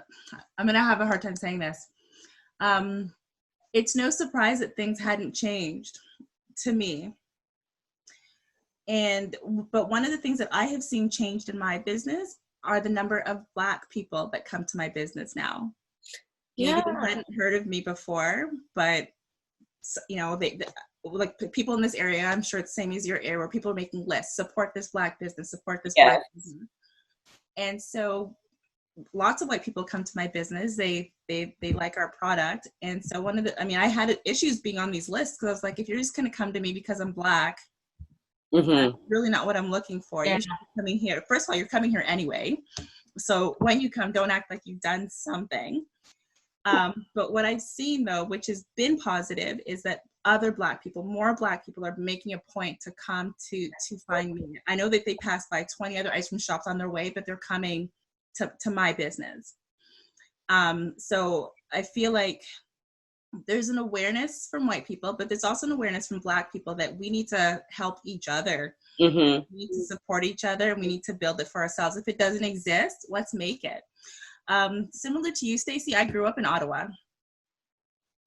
going to have a hard time saying this. It's no surprise that things hadn't changed to me. But one of the things that I have seen changed in my business are the number of Black people that come to my business now. Yeah. Maybe they hadn't heard of me before, but they like people in this area, I'm sure it's the same as your area, where people are making lists, support this Black business, support this Black business. And so lots of White people come to my business. They like our product. And so I had issues being on these lists because I was like, if you're just going to come to me because I'm Black, that's really not what I'm looking for. You're coming here. First of all, you're coming here anyway. So when you come, don't act like you've done something. But what I've seen though, which has been positive, is that more Black people are making a point to come to find me. I know that they passed by 20 other ice cream shops on their way, but they're coming to my business. So I feel like there's an awareness from White people, but there's also an awareness from Black people that we need to help each other. We need to support each other, and we need to build it for ourselves. If it doesn't exist, let's make it. Similar to you, Stacey, I grew up in Ottawa.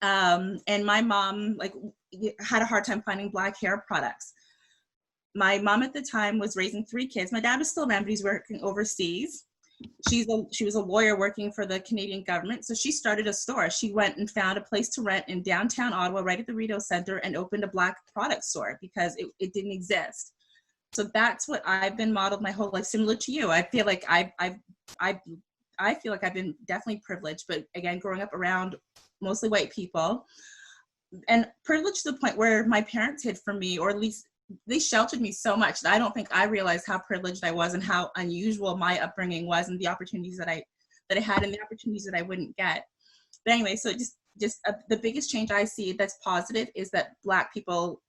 And my mom had a hard time finding Black hair products. My mom at the time was raising 3 kids. My dad was still around, but he's working overseas. She was a lawyer working for the Canadian government. So she started a store. She went and found a place to rent in downtown Ottawa, right at the Rideau Center, and opened a Black product store because it didn't exist. So that's what I've been modeled my whole life, similar to you. I feel like I feel like I've been definitely privileged, but again, growing up around mostly White people, and privileged to the point where my parents hid from me, or at least they sheltered me so much that I don't think I realized how privileged I was and how unusual my upbringing was, and the opportunities that I had and the opportunities that I wouldn't get. But anyway, so just the biggest change I see that's positive is that Black people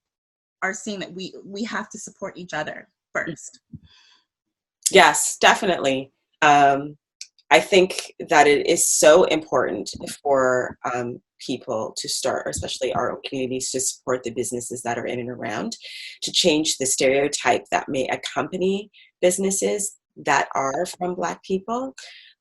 are seeing that we have to support each other first. Yes, definitely. I think that it is so important for people to start, especially our communities, to support the businesses that are in and around, to change the stereotype that may accompany businesses that are from Black people.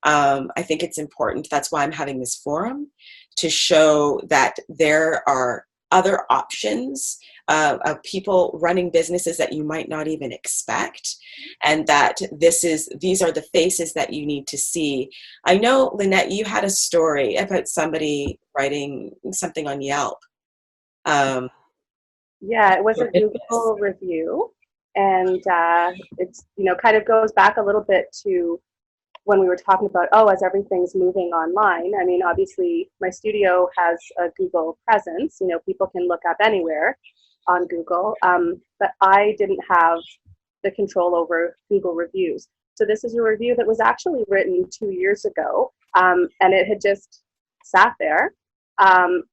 I think it's important. That's why I'm having this forum, to show that there are other options of people running businesses that you might not even expect, and that these are the faces that you need to see. I know, Linette, you had a story about somebody writing something on Yelp. Yeah, it was a Google review, and it's kind of goes back a little bit to when we were talking about, oh, as everything's moving online, I mean, obviously my studio has a Google presence, you know, people can look up anywhere on Google, but I didn't have the control over Google reviews. So this is a review that was actually written 2 years ago, and it had just sat there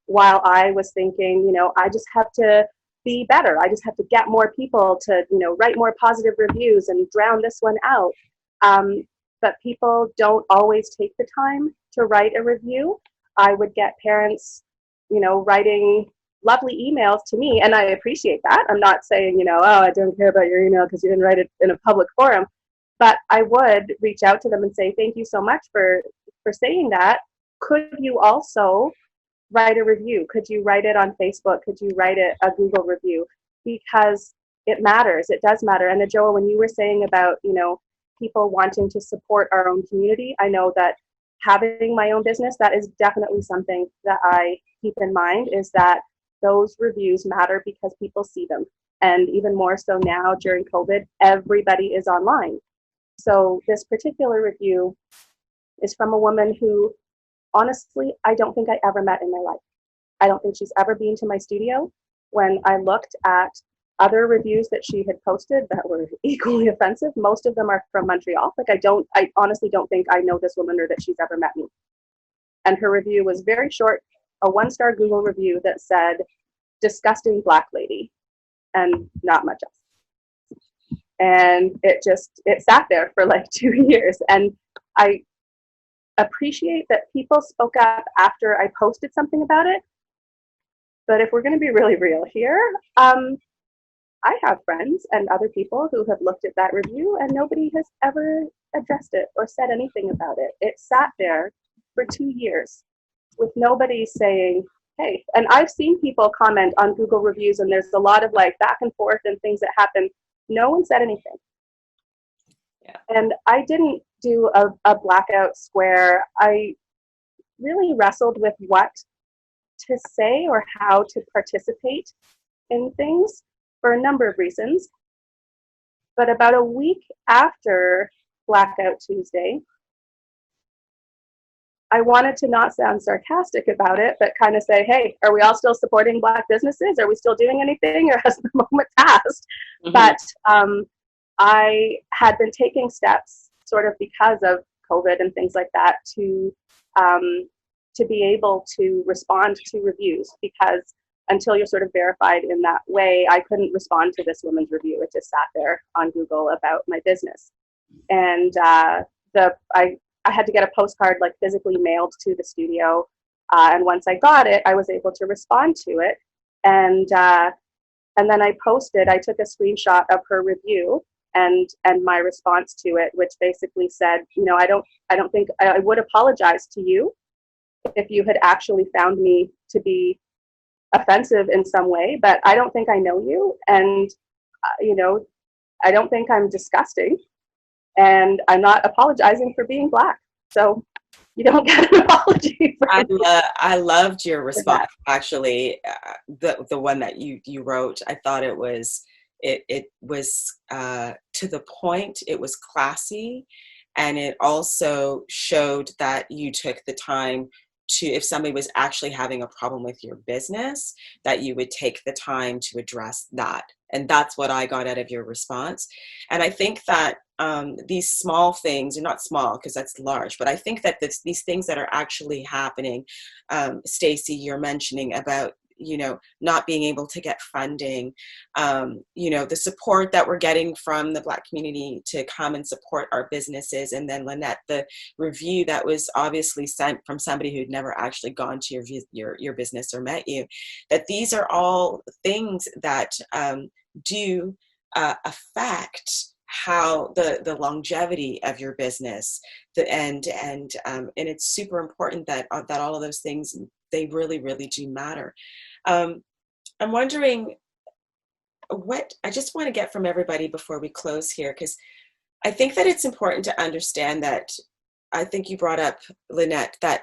while I was thinking, you know, I just have to be better. I just have to get more people to, you know, write more positive reviews and drown this one out. But people don't always take the time to write a review. I would get parents, you know, writing lovely emails to me, and I appreciate that. I'm not saying, you know, oh, I don't care about your email because you didn't write it in a public forum. But I would reach out to them and say, thank you so much for saying that. Could you also write a review? Could you write it on Facebook? Could you write a Google review? Because it matters. It does matter. And Ajoa, when you were saying about, you know, people wanting to support our own community, I know that having my own business, that is definitely something that I keep in mind, is that those reviews matter because people see them. And even more so now during COVID, everybody is online. So this particular review is from a woman who, honestly, I don't think I ever met in my life. I don't think she's ever been to my studio. When I looked at other reviews that she had posted that were equally offensive, most of them are from Montreal. Like I honestly don't think I know this woman or that she's ever met me. And her review was very short, a 1-star Google review that said, disgusting black lady, and not much else. And it sat there for like 2 years. And I appreciate that people spoke up after I posted something about it. But if we're going to be really real here, I have friends and other people who have looked at that review and nobody has ever addressed it or said anything about it. It sat there for 2 years with nobody saying, hey. And I've seen people comment on Google reviews, and there's a lot of like back and forth and things that happen. No one said anything. Yeah. And I didn't do a blackout square. I really wrestled with what to say or how to participate in things for a number of reasons. But about a week after Blackout Tuesday, I wanted to not sound sarcastic about it, but kind of say, hey, are we all still supporting Black businesses? Are we still doing anything, or has the moment passed? Mm-hmm. But I had been taking steps sort of because of COVID and things like that to be able to respond to reviews, because until you're sort of verified in that way, I couldn't respond to this woman's review. It just sat there on Google about my business. And I had to get a postcard like physically mailed to the studio. And once I got it, I was able to respond to it. And then I took a screenshot of her review and my response to it, which basically said, you know, I don't think I would apologize to you if you had actually found me to be offensive in some way, but I don't think I know you. And, you know, I don't think I'm disgusting. And I'm not apologizing for being Black. So you don't get an apology for I loved your response, actually. The one that you wrote, I thought it was to the point. It was classy. And it also showed that you took the time to, if somebody was actually having a problem with your business, that you would take the time to address that. And that's what I got out of your response. And I think that these small things are not small because that's large, but I think that these things that are actually happening, Stacey, you're mentioning about, you know, not being able to get funding, you know, the support that we're getting from the Black community to come and support our businesses. And then Linette, the review that was obviously sent from somebody who'd never actually gone to your business or met you, that these are all things that do affect how the longevity of your business, and it's super important that all of those things, they really, really do matter. I'm wondering what I just want to get from everybody before we close here, because I think that it's important to understand that, I think you brought up, Linette, that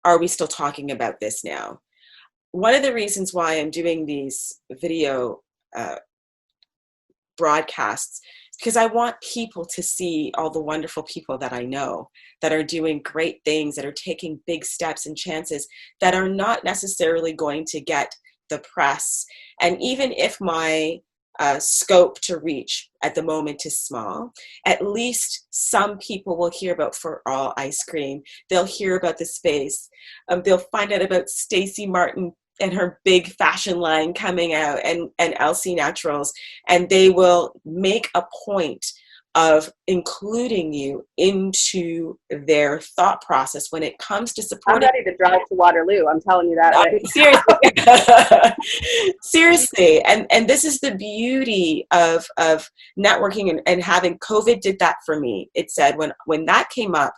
are we still talking about this now? One of the reasons why I'm doing these video broadcasts because I want people to see all the wonderful people that I know that are doing great things, that are taking big steps and chances, that are not necessarily going to get the press. And even if my scope to reach at the moment is small, at least some people will hear about For All Ice Cream. They'll hear about the space. They'll find out about Stacey Martin and her big fashion line coming out, and LC Naturals, and they will make a point of including you into their thought process when it comes to supporting. I'm ready to drive to Waterloo. I'm telling you that. Right? Seriously. Seriously. And this is the beauty of networking and having. COVID did that for me. It said when that came up,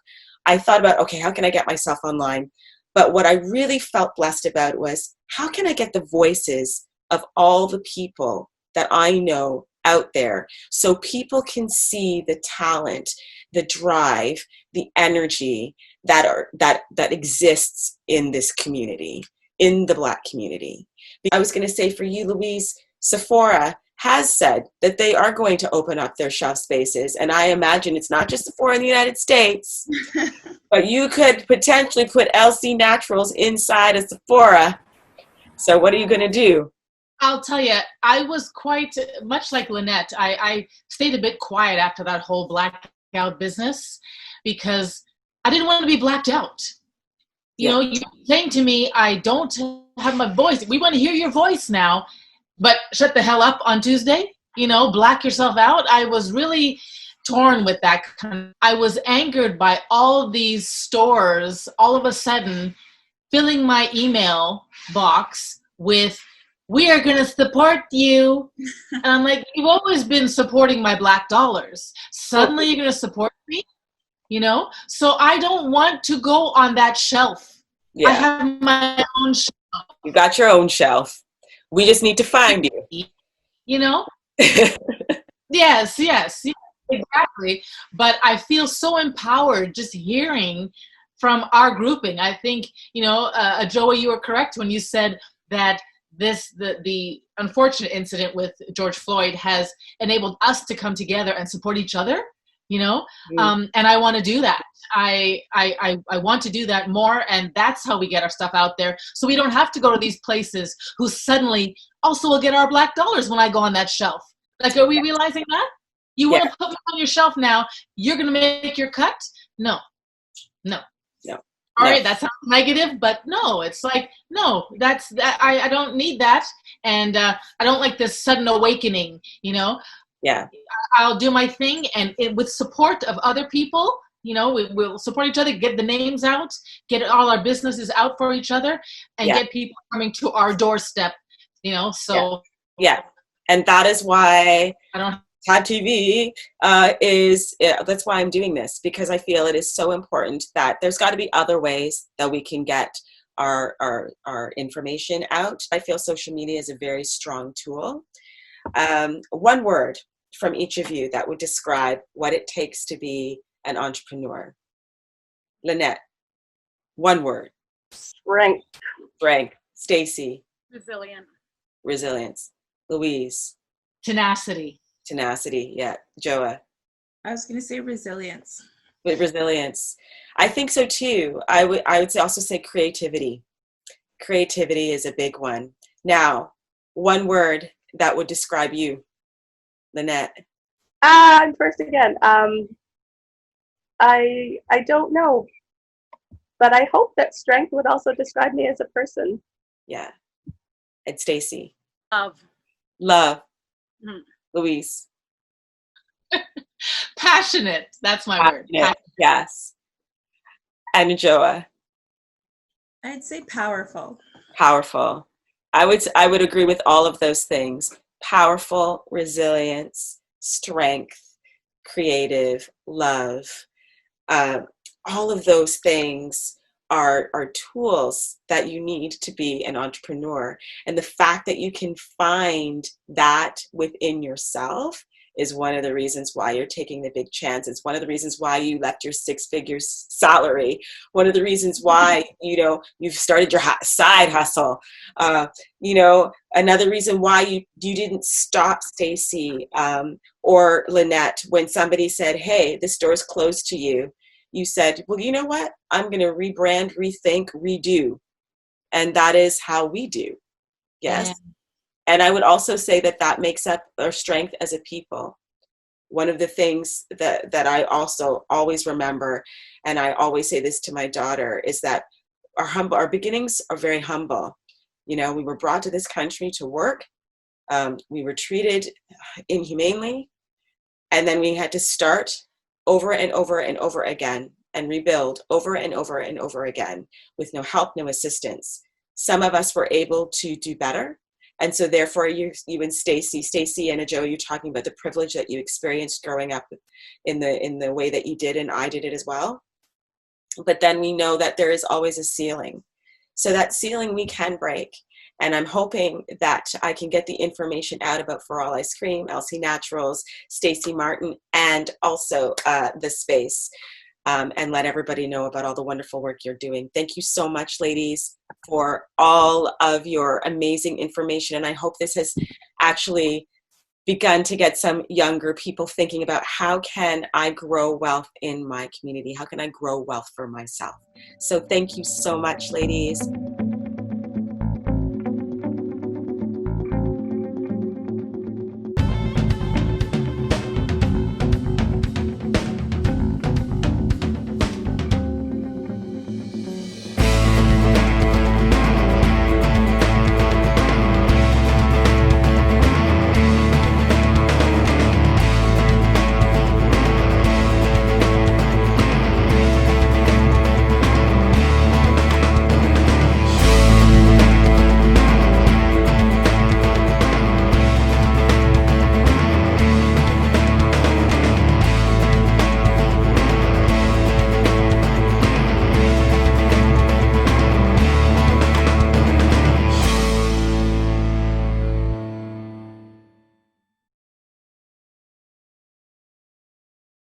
I thought about, okay, how can I get myself online? But what I really felt blessed about was, how can I get the voices of all the people that I know out there so people can see the talent, the drive, the energy that exists in this community, in the Black community. I was going to say, for you, Louise, Sephora has said that they are going to open up their shelf spaces. And I imagine it's not just Sephora in the United States, but you could potentially put LC Naturals inside a Sephora. So what are you going to do? I'll tell you, I was quite much like Linette. I stayed a bit quiet after that whole blackout business because I didn't want to be blacked out. You know, you're saying to me, I don't have my voice. We want to hear your voice now, but shut the hell up on Tuesday, you know, black yourself out. I was really torn with that. I was angered by all these stores all of a sudden filling my email box with, "We are going to support you." And I'm like, you've always been supporting my Black dollars. Suddenly you're going to support me, you know? So I don't want to go on that shelf. Yeah. I have my own shelf. You got your own shelf. We just need to find you. You know? Yes, exactly. But I feel so empowered just hearing from our grouping. I think, you know, Ajoa, you were correct when you said that the unfortunate incident with George Floyd has enabled us to come together and support each other, you know, and I want to do that. I want to do that more, and that's how we get our stuff out there. So we don't have to go to these places who suddenly also will get our Black dollars when I go on that shelf. Like, are we realizing that? You want to put me on your shelf now? You're going to make your cut? No. All right, that sounds negative, but no, it's like, no, I don't need that. And I don't like this sudden awakening, you know? Yeah. I'll do my thing, and with support of other people, you know, we'll support each other, get the names out, get all our businesses out for each other, and get people coming to our doorstep, you know? So. Yeah. And that is why I don't Tab TV that's why I'm doing this, because I feel it is so important that there's got to be other ways that we can get our information out. I feel social media is a very strong tool. One word from each of you that would describe what it takes to be an entrepreneur. Linette, one word. Strength. Stacey. Resilience. Louise. tenacity. Yeah. Joa. I was going to say resilience. With resilience. I think so too. I would also say creativity. Creativity is a big one. Now, one word that would describe you, Linette. I'm first again. I don't know, but I hope that strength would also describe me as a person. Yeah. And Stacey. Love. Louise. Passionate. That's my word. Yes. And Ajoa. I'd say powerful. Powerful. I would agree with all of those things. Powerful, resilience, strength, creative, love. All of those things are tools that you need to be an entrepreneur. And the fact that you can find that within yourself is one of the reasons why you're taking the big chances. One of the reasons why you left your 6-figure salary. One of the reasons why, you know, you've started your side hustle. You know, another reason why you didn't stop, Stacey, or Linette, when somebody said, hey, this door's closed to you. You said, well, you know what? I'm going to rebrand, rethink, redo. And that is how we do. Yes. Yeah. And I would also say that that makes up our strength as a people. One of the things that I also always remember, and I always say this to my daughter, is that our beginnings are very humble. You know, we were brought to this country to work. We were treated inhumanely. And then we had to start over and over and over again and rebuild over and over and over again with no help, no assistance. Some of us were able to do better. And so therefore you and Stacey and Ajoa, you're talking about the privilege that you experienced growing up in the way that you did, and I did it as well. But then we know that there is always a ceiling. So that ceiling we can break. And I'm hoping that I can get the information out about For All Ice Cream, LC Naturals, Stacey Martin, and also the space, and let everybody know about all the wonderful work you're doing. Thank you so much, ladies, for all of your amazing information. And I hope this has actually begun to get some younger people thinking about, how can I grow wealth in my community? How can I grow wealth for myself? So thank you so much, ladies.